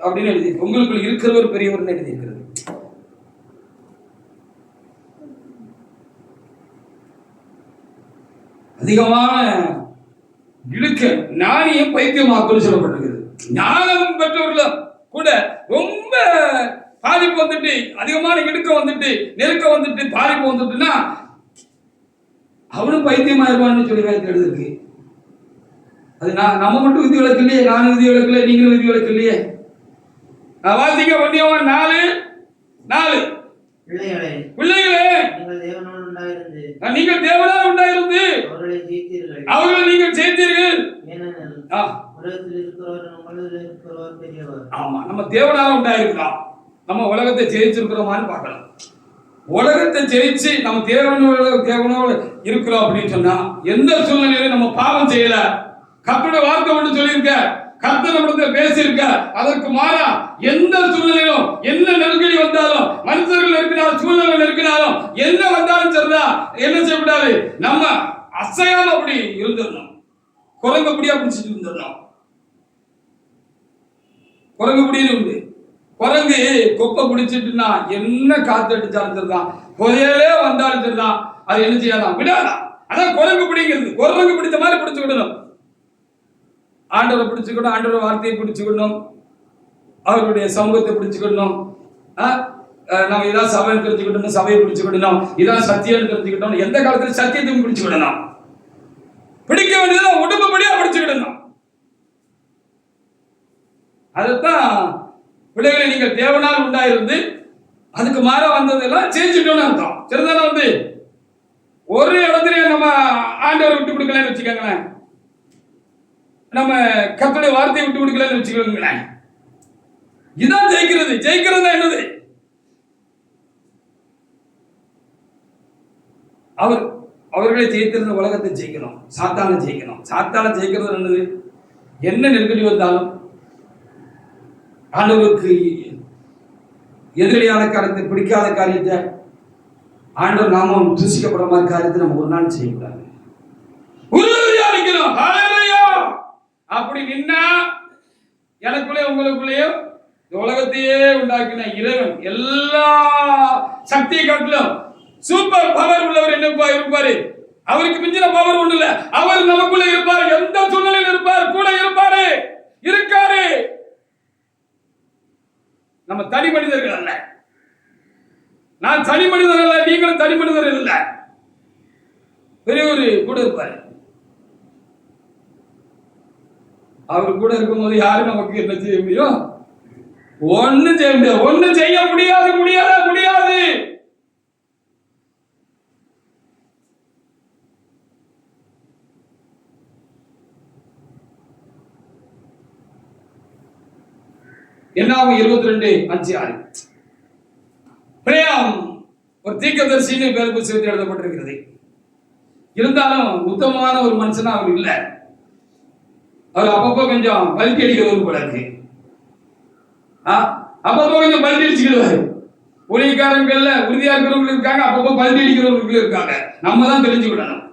அப்படின்னு எழுதி, உங்களுக்குள்ள இருக்கிறவர் பெரியவர் எழுதி இருக்கிறது. அதிகமான இழுக்க ஞானியும் பைத்தியமாக்குன்னு சொல்லப்பட்டிருக்கிறது. ஞானம் பெற்றவர்கள் கூட ரொம்ப பாதிப்பு வந்துட்டு, அதிகமான இடுக்க வந்துட்டு, நெருக்க வந்துட்டு, பாதிப்பு வந்துட்டுன்னா அவனும் பைத்தியமாயிருவான்னு சொல்லி எழுதிருக்கு. அது நம்ம மட்டும் விதி விளக்கு இல்லையே, நானும் விதி விளக்கு இல்லை, நீங்களும் விதி விளக்கு இல்லையே. வாசிக்க 1 யோவான் 4:4. பிள்ளைகளே, நீங்கள் தேவனால் உண்டாயிருந்து அவர்களை நீங்கள் ஜெயித்தீர்கள். ஆமா, நம்ம தேவனால உண்டாயிருக்கிறோம். நம்ம உலகத்தை ஜெயிச்சிருக்கிறோமான்னு பார்க்கலாம். உலகத்தை ஜெயிச்சு நம்ம தேவனோடு இருக்கிறோம் அப்படின்னு சொன்னா, எந்த சூழ்நிலையிலும் நம்ம பாவம் செய்யல. கர்த்தருடைய வார்த்தை ஒன்று சொல்லியிருக்க, கர்த்தர் நம்மிடத்தில் பேசியிருக்க, அதற்கு மாறா எந்த சூழ்நிலையிலும் என்ன நெருக்கடி வந்தாலும், மனுஷர்கள் இருக்கிறாலும், சூழ்நிலை இருக்கிறாலும், என்ன வந்தாலும் சரிதா, என்ன செய்யக்கூடாது, நம்ம அசையாம அப்படி இருந்துடணும். குரங்கப்படியா பிடிச்சிட்டு இருந்துடணும். குரங்குப்படின்னு உண்டு. குரங்கு கொப்பை பிடிச்சிட்டுனா என்ன காத்து அடிச்சாலும் சரிதான், புதையலே வந்தாலும் சரிதான், அது என்ன செய்யாதான், விடாதான். அதான் குரங்கு பிடிங்கிறது. குரங்கு பிடிச்ச மாதிரி பிடிச்சு விடணும். ஆண்டவரை பிடிச்சுக்கணும், ஆண்டவரை வார்த்தையை பிடிச்சுக்கணும், அவருடைய சமூகத்தை பிடிச்சுக்கணும். நம்ம இதான் சபையை தெரிஞ்சுக்கிட்டோம், சபையை பிடிச்சுக்கிடணும், இதான் சத்தியம் தெரிஞ்சுக்கிட்டோம். எந்த காலத்துல சத்தியத்தையும் பிடிச்சுக்கிடணும். பிடிக்க வேண்டியதான் உடம்புபடியா பிடிச்சுக்கிடணும். அதுதான் பிள்ளைகளை நீங்கள் தேவனால் உண்டாயிருந்து அதுக்கு மாற வந்ததெல்லாம் செஞ்சுட்டோம்னு அர்த்தம். சரிதானே? வந்து ஒரு இடத்துல நம்ம ஆண்டவரை விட்டு கொடுக்கலன்னு வச்சுக்கோங்களேன், நம்ம கர்த்தருடைய வார்த்தையை விட்டு கொடுக்கலன்னு வச்சுக்கோங்களேன், இதான் ஜெயிக்கிறது. ஜெயிக்கிறது என்னது? அவர்களை ஜெயித்திருந்த உலகத்தை ஜெயிக்கணும், சாத்தானை ஜெயிக்கணும். சாத்தானை ஜெயிக்கிறது என்னது? என்ன நெருக்கடி வந்தாலும் ஆண்டவருக்கு எதிரடியான காரியத்தை, பிடிக்காத காரியத்தை, ஆண்டவர் நாமம் தூசிக்கப்படுற மாதிரி காரியத்தை நம்ம ஒரு நாள் செய்யக்கூடாது. உறுதியா நிக்கணும். ஹல்லேலூயா. அப்படி நின்னா எனக்குள்ளே உங்களுக்குள்ளேயும் உலகத்தையே உண்டாக்கின இறைவன், எல்லா சக்தியை காட்டிலும் சூப்பர் பவர் உள்ளவர் என்னப்பா இருப்பாரு. அவருக்கு மிஞ்சின பவர் ஒண்ணு இல்ல. அவர் நமக்குள்ள இருப்பார், எந்த சூழ்நிலையில் இருப்பார், கூட இருப்பாரு, இருக்காரு. நம்ம தனி மனிதர்கள் அல்ல. நான் தனி மனிதர் அல்ல, நீங்களும் தனி மனிதர் இல்ல. பெரியவர் கூட இருப்பாரு. அவர் கூட இருக்கும்போது யாரும் நமக்கு என்ன செய்ய முடியும்? ஒன்னும் செய்ய முடியாது. ஒன்னும் செய்ய முடியாது, முடியாது, முடியாது. என்னாகும் 22:5-6. பிரியாம் ஒரு தீர்க்கதரிசின்னு பேர் புத்தகத்தில் எழுதப்பட்டிருக்கிறது. இருந்தாலும் உத்தமமான ஒரு மனுஷனா அவர் இல்லை. அவர் அப்பப்போ கொஞ்சம் பல்ட்டி அடிக்கிறவரு போல இருக்கு. அப்பப்போ கொஞ்சம் பல்ட்டி அடிச்சுக்கிடுவாரு. ஊழியக்காரங்கள்ல உறுதியா இருக்கிறவங்க இருக்காங்க, அப்பப்போ பல்ட்டி அடிக்கிறவங்க இருக்காங்க. நம்ம தான் தெரிஞ்சுக்கிடணும்.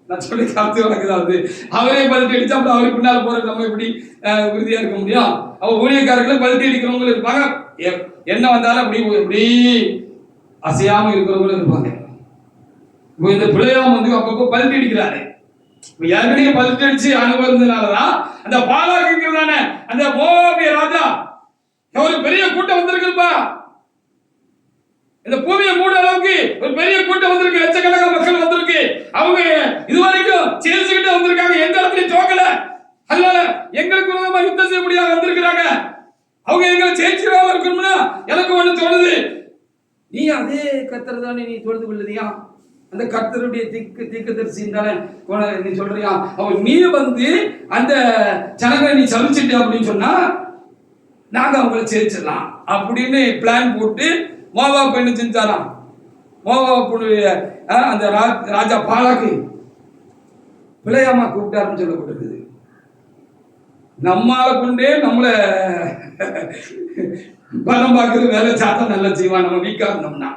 நான் சொல்லி காத்து வழக்குதாவது அவரே பல்ட்டி அடிச்சா அப்புறம் அவருக்கு பின்னால் போற நம்ம எப்படி உறுதியா இருக்க முடியும்? அவ ஊழியக்காரர்கள் பல்ட்டி அடிக்கிறவங்களும் இருப்பாங்க, என்ன வந்தாலும் அப்படி எப்படி அசையாம இருக்கிறவங்களும் இருப்பாங்க. இப்போ இந்த பிள்ளையாம் வந்து அப்பப்போ பல்ட்டி அடிக்கிறாரு. ஏற்கனவே பல்ட்டி அடிச்சு அனுபவத்தினாலதான் அந்த பாலாக்குங்கிறதான அந்த மோவாபிய ராஜா ஒரு பெரிய கூட்டம் வந்திருக்குப்பா. இந்த பூமியை மூட அளவுக்கு ஒரு பெரிய கூட்டம் வந்திருக்கு, லட்சக்கணக்கான மக்கள் வந்திருக்கு. அவங்க இதுவரைக்கும் சேர்த்துக்கிட்டு வந்திருக்காங்க, எந்த இடத்துலயும் தோக்கல. அதனால எங்களுக்கு விரோதமா யுத்தம் செய்ய முடியாது வந்திருக்கிறாங்க. அவங்க எங்களை ஜெயிச்சிடாம இருக்கணும்னா எனக்கு ஒண்ணு தோணுது, நீ அதே கர்த்தர் தானே நீ தொழுது கொள்ளுதியா, அந்த கர்த்தருடைய தீர்க்கதரிசி தானே நீ சொல்றியா, அவன் நீ வந்து அந்த ஜனங்களை நீ சலிச்சிட்டு அப்படின்னு சொன்னா நாங்க அவங்களை சேர்ச்சிடலாம் அப்படின்னு பிளான் போட்டு மோவாப் என்ன செஞ்சாராம், மோவாப்புடைய அந்த ராஜா பாலாக்கு பிள்ளையாமா கூப்பிட்டாருன்னு சொல்லப்பட்டிருக்குது. நம்மால கொண்டே நம்மளை பலம் பார்க்கறது வேலை சாத்தா நல்லா செய்வான். நம்ம வீக்கா இருந்தோம்னா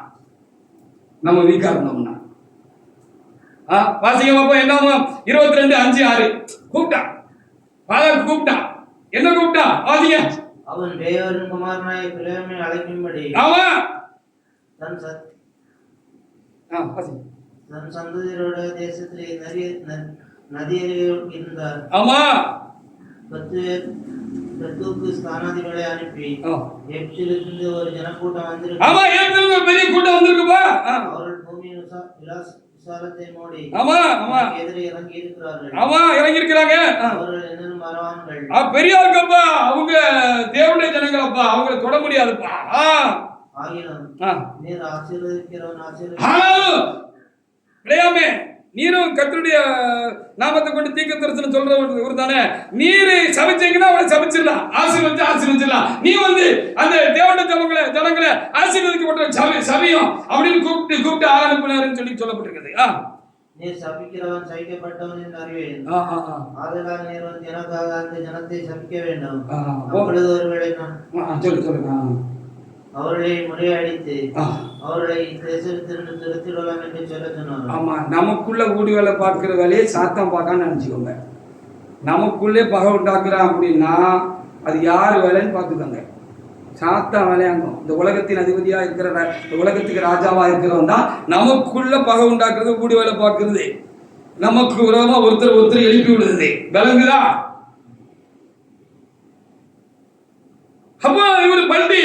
வாசிக்க பார்ப்போம். என்ன 22:5-6 கூப்பிட்டான், பாலாக்கு கூப்பிட்டான். என்ன கூப்பிட்டான் வாசிங்க. அவன் தேவரின் குமாரனாய் பிலேயாமை அழைக்கும்படி அவன் தன் சந்ததியரோட தேசத்திலே நதியருகே இருந்தார். ஆமா, 10 பேர் பெத்தூக்கு ஸ்தானாதிபதிகளை அனுப்பி எப்சிலிருந்து ஒரு ஜனக்கூட்டம் வந்திருக்கு. ஆமா, ஏப்சிலிருந்து ஒரு பெரிய கூட்டம் வந்திருக்குப்பா. அவர்கள் பூமியின் விசாலத்தை மூடி எதிரே இறங்கி இருக்கிறார்கள். ஆமா, இறங்கி இருக்கிறாங்க. அவர்கள் என்னன்னு மறவான்கள் பெரிய ஆளுக்கப்பா, அவங்க தேவனுடைய ஜனங்களப்பா, அவங்களை தொட முடியாதுப்பா. ஆகிலும் நீர் ஆசீர்வதிக்கிறவன் விளையாமே நீரும் கர்த்தருடைய நாமத்தை கொண்டு தீர்க்க தரிசனம் சொல்றவர் தானே. நீர் சபிச்சீங்கன்னா அவளை சபிச்சிடலாம், ஆசீர்வதிச்சிடலாம். நீ வந்து அந்த தேவனுடைய ஜனங்களை ஆசீர்வதிக்கப்பட்ட சபியம் அப்படின்னு கூப்பிட்டு ஆரம்பினாருன்னு சொல்லி சொல்லப்பட்டிருக்குது. நீர் சபிக்கிறவன் சபிக்கப்பட்டவன் என்று அறிவேன். ஆதலால் நீர் வந்து எனக்காக அந்த ஜனத்தை சபிக்க வேண்டும். அப்பொழுது ஒருவேளை நான் சொல்லுங்க அவர்களை முறையடித்து அவர்களை தேசத்திலிருந்து திருத்திடலாம் என்று சொல்ல சொன்னார். ஆமா, நமக்குள்ள ஊடி வேலை பார்க்கிற வேலையை சாத்தம் பார்க்கான்னு நினைச்சுக்கோங்க. நமக்குள்ளே பகை உண்டாக்குறான் அப்படின்னா அது யார் வேலைன்னு பார்த்துக்கோங்க. சாத்தான் வேலையாங்கும். இந்த உலகத்தின் அதிபதியா இருக்கிற, இந்த உலகத்துக்கு ராஜாவா இருக்கிறவன் தான் நமக்குள்ள பகை உண்டாக்குறது, ஊடி வேலை பார்க்கறது, நமக்கு விரோதமா ஒருத்தர் எழுப்பி விடுறது. விளங்குதா? அப்போ இவர் பல்டி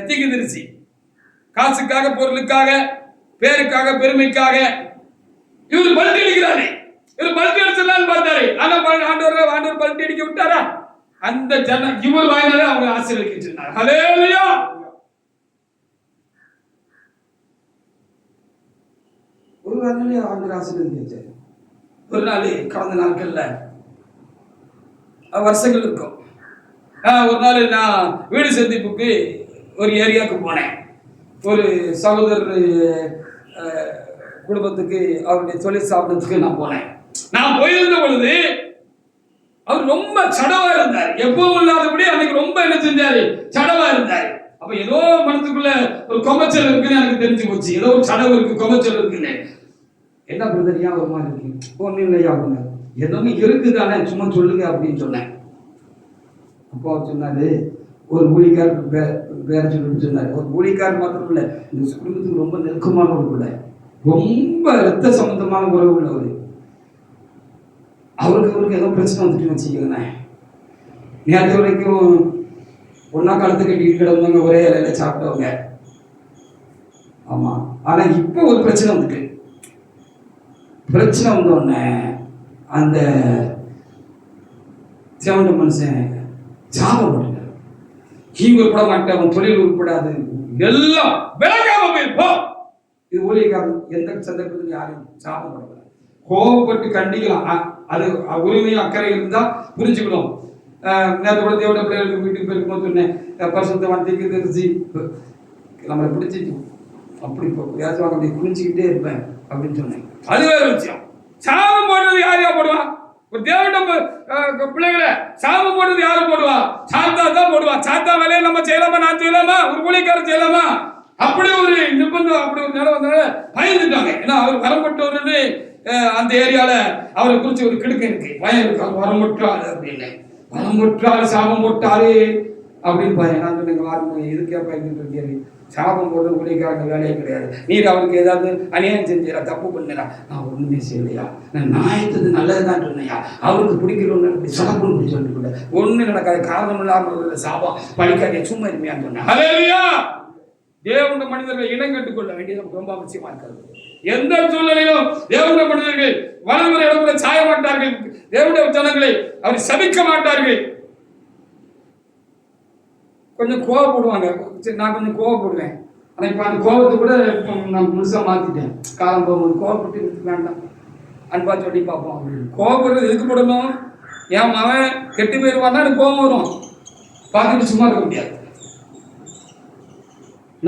தீர்க்கதரிசி காசுக்காக, பொருளுக்காக, பேருக்காக, பெருமைக்காக இவர் பல்டி அடிக்கிறாரு. இவர் பல்டி அடிச்சிடலான்னு பார்த்தாரு. ஆனா ஆண்டவர் பல்டி அடிக்க விட்டாரா? அந்த இவர் வாயினால அவங்க ஆசீர்வதிச்சிருந்தார். ஹல்லேலூயா. ஒரு நாள் ஆண்டவர் ஆசீர்வதிச்சார். ஒரு நாள் கடந்த நாட்கள்ல வருஷங்கள் இருக்கும். ஒரு நாள் நான் வீடு சந்திப்புக்கு ஒரு ஏரியாவுக்கு போனேன். ஒரு சகோதரர் குடும்பத்துக்கு அவருடைய தொழில் சாப்பிட்றதுக்கு நான் போனேன். நான் போயிருந்த பொழுது அவர் ரொம்ப சடவா இருந்தார். எப்பவும் இல்லாதபடி அன்னைக்கு ரொம்ப என்ன செஞ்சாரு, சடவா இருந்தாரு. அப்ப ஏதோ மனத்துக்குள்ள ஒரு கொமச்சல் இருக்குன்னு எனக்கு தெரிஞ்சு போச்சு. ஏதோ ஒரு சடவு இருக்கு, கொமச்சல் இருக்குன்னு. என்ன பிரதரியா ஒரு மாதிரி இருக்கு? ஒன்னும் இல்லையா அப்படின்னா, எதுவுமே இருக்குதானே, சும்மா சொல்லுங்க அப்படின்னு சொன்னேன். அப்போ அவர் சொன்னாரு, ஒரு ஊழிக்காருக்கு பேர சொல்லிட்டு சொன்னாரு. ஒரு ஊழிக்கார் மாத்திரம் இல்லை, இந்த குடும்பத்துக்கு ரொம்ப நெருக்கமான ஒரு பிள்ளை, ரொம்ப ரத்த சம்பந்தமான உறவு உள்ளவர். அவருக்கு ஏதோ பிரச்சனை வந்துட்டு வச்சுக்கோங்க. நேற்று வரைக்கும் ஒன்னா காலத்து கட்டிட்டு கிடந்தவங்க, ஒரே இலையில சாப்பிட்டவங்க. ஆமா, ஆனா இப்போ ஒரு பிரச்சனை வந்துட்டு, பிரச்சனை வந்தோடனே அந்த சேவண்ட மனுஷன் சாபம் போட்டுட்டார். உருப்பட மாட்டேன், அவன் தொழில் உருப்படாது, எல்லாம் விளக்காம போயிருப்போம். இது ஊழியக்காரன் எந்த சந்தர்ப்பத்தில் யாரையும் சாபம் போடக்கூடாது. கோபப்பட்டு கண்டிக்கலாம். அது உரிமையும் அக்கறை இருந்தா புரிஞ்சுக்கணும். நேற்று கூட தேவட பிள்ளைகளுக்கு வீட்டுக்கு போயிருக்கும்போது சொன்னேன், பரிசுத்தவான் தீர்க்கதரிசி நம்மளை பிடிச்சி அப்படி பேசுவாங்க, அப்படி குளிச்சுக்கிட்டே இருப்பேன் அப்படின்னு சொன்னேன். அது வேற விஷயம். சாபம் போடுறது யாரையா போடுவான்? ஒரு தேவன பிள்ளைகளை சாபம் போடுறது யாரு போடுவா? சாத்தா தான் போடுவா. சாத்தா வேலையை நம்ம செய்யலாமா? நான் செய்யலாமா? ஒரு ஊழியக்காரர் செய்யலாமா? அப்படி ஒரு நிர்பந்தம், அப்படி ஒரு நிலை வந்தால பயந்துட்டாங்க. ஏன்னா அவர் வரப்பட்டவரு அந்த ஏரியால அவரை குறிச்சு ஒரு கிடுக்க இருக்கு, பயம் இருக்கு. அவர் வரமுற்றாரு அப்படின்னு, வரமுற்றாரு சாபம் போட்டாரு அப்படின்னு பயம். நான் சொன்னீங்க வாரம் இதுக்கே பயந்துட்டு இருக்கேன். சாபம் போடுறது ஊழியக்காரங்க வேலையே கிடையாது. நீர் அவருக்கு ஏதாவது அநியாயம் செஞ்சா, தப்பு பண்ணா, நான் ஒண்ணுமே செய்யலையா, நான் நியாயத்துக்கு நல்லதுதான் சொன்னையா, அவருக்கு பிடிக்கிறோன்னு சடப்புன்னு பிடிச்சு வந்து ஒண்ணு நடக்காது. காரணம் இல்லாமல் சாபம் படிக்காதே, சும்மா இருமையான்னு சொன்னேன். ஹல்லேலூயா. தேவனுடைய மனிதர்கள் இனம் கட்டுக்கொள்ள வேண்டியது நமக்கு ரொம்ப அவசியமா இருக்கிறது. எந்த சூழ்நிலையும் தேவனுடைய மனிதர்கள் வலதுமுறை இடமுறை சாய மாட்டார்கள். தேவனுடைய ஜனங்களை அவர் சபிக்க மாட்டார்கள். கொஞ்சம் கோவப்படுவாங்க, நான் கொஞ்சம் கோவப்படுவேன். ஆனால் இப்போ அந்த கோபத்தை கூட இப்போ நான் முழுசாக மாற்றிட்டேன். காலம் போகும்போது கோவப்பட்டு வேண்டாம், அன்பா சொல்லி பார்ப்போம் அப்படின்னு. கோவப்படுறது எதுக்கு படணும்? என் மகன் கெட்டு போயிடுவான்னா எனக்கு கோபம் வரும், பார்த்துட்டு சும்மா இருக்க முடியாது.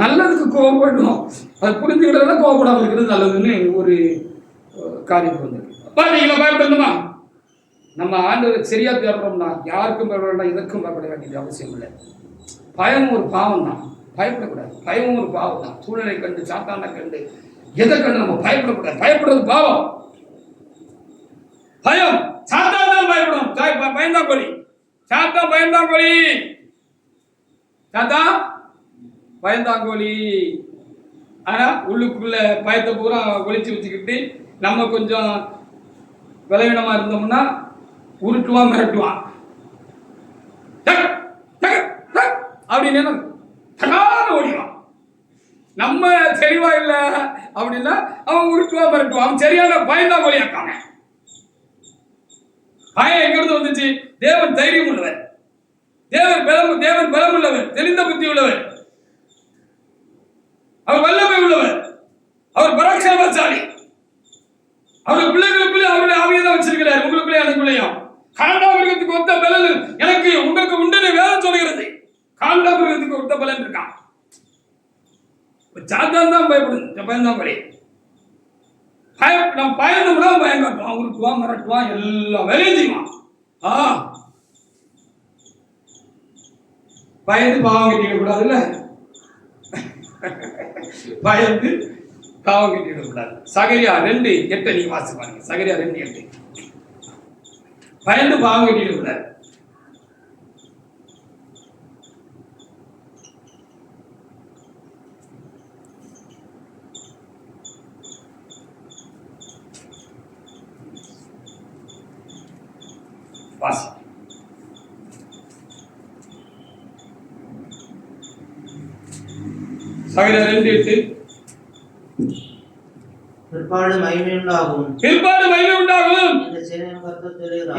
நல்லதுக்கு கோவப்படணும், அது புரிஞ்சுக்கிறதா கோவப்படாமல் இருக்கிறது நல்லதுன்னு ஒரு காரியம் வந்துருக்கு. பார்த்தீங்களா? பயப்படணுமா? நம்ம ஆண்டவரை சரியா தேடுறோம்னா யாருக்கும் பயப்பட வேண்டாம், இதற்கும் பயப்பட வேண்டியது அவசியம் இல்லை. பயம் ஒரு பாவம் தான், பயப்படக்கூடாது. பயமும் ஒரு பாவம் தான். சூழ்நிலை கண்டு, சாத்தானை கண்டு, எதை கண்டு நம்ம பயப்படக்கூடாது. பயப்படுறது பாவம். பயம் சாத்தான் தான் பயப்படும். பயந்தான் கோழி, சாத்தான் பயந்தான் கோழி, சாத்தான் பயந்தாங்கோழி. ஆனா உள்ளுக்குள்ள பயத்தை பூரா ஒழிச்சு வச்சுக்கிட்டு நம்ம கொஞ்சம் விளைவினமா இருந்தோம்னா உருட்டுவான், மிரட்டுவான். அப்படின்னு ஓடிவான். நம்ம தெளிவா இல்லை அப்படின்னா அவன் உருட்டுவா, மிரட்டுவான். அவன் சரியான பயந்தான் கோழியாக்காங்க. பயம் எங்கிருந்து வந்துச்சு? தேவன் தைரியம் உள்ளவர், தேவன் பலம் உள்ளவர், தெளிந்த புத்தி உள்ளவர், அவர் வல்லமை உள்ளவர், அவர் பராக்கிரமசாலி. அவர் பிள்ளைகளுக்குள்ளே அவருடைய ஆவியை தான் வச்சிருக்கிறார். உங்களுக்குள்ளே எனக்குள்ளேயும் காண்டாமிருகத்துக்கு ஒத்த பலன் எனக்கு உங்களுக்கு உண்டு வேதம் சொல்கிறது. காண்டாமிருகத்துக்கு ஒத்த பலன் இருக்கான். சாத்தான் தான் பயந்தான் கோழி. நம்ம பயந்தோம்னா பயம் காட்டுவான், உருட்டுவான், மிரட்டுவான், எல்லாம் வேலையும் செய்வான். பயந்து பாவம் கட்டிக்க கூடாதுல்ல, பயந்து பாவம் கட்டிடக்கூடாது. சகரியா 2:8 நீங்க வாசி பாருங்க. சகரியா 2:8. பயந்து பாவம் கட்டிடக்கூடாது. வாசி. சகரியா 2:8. பிற்பாடு மகிமை உண்டாகும்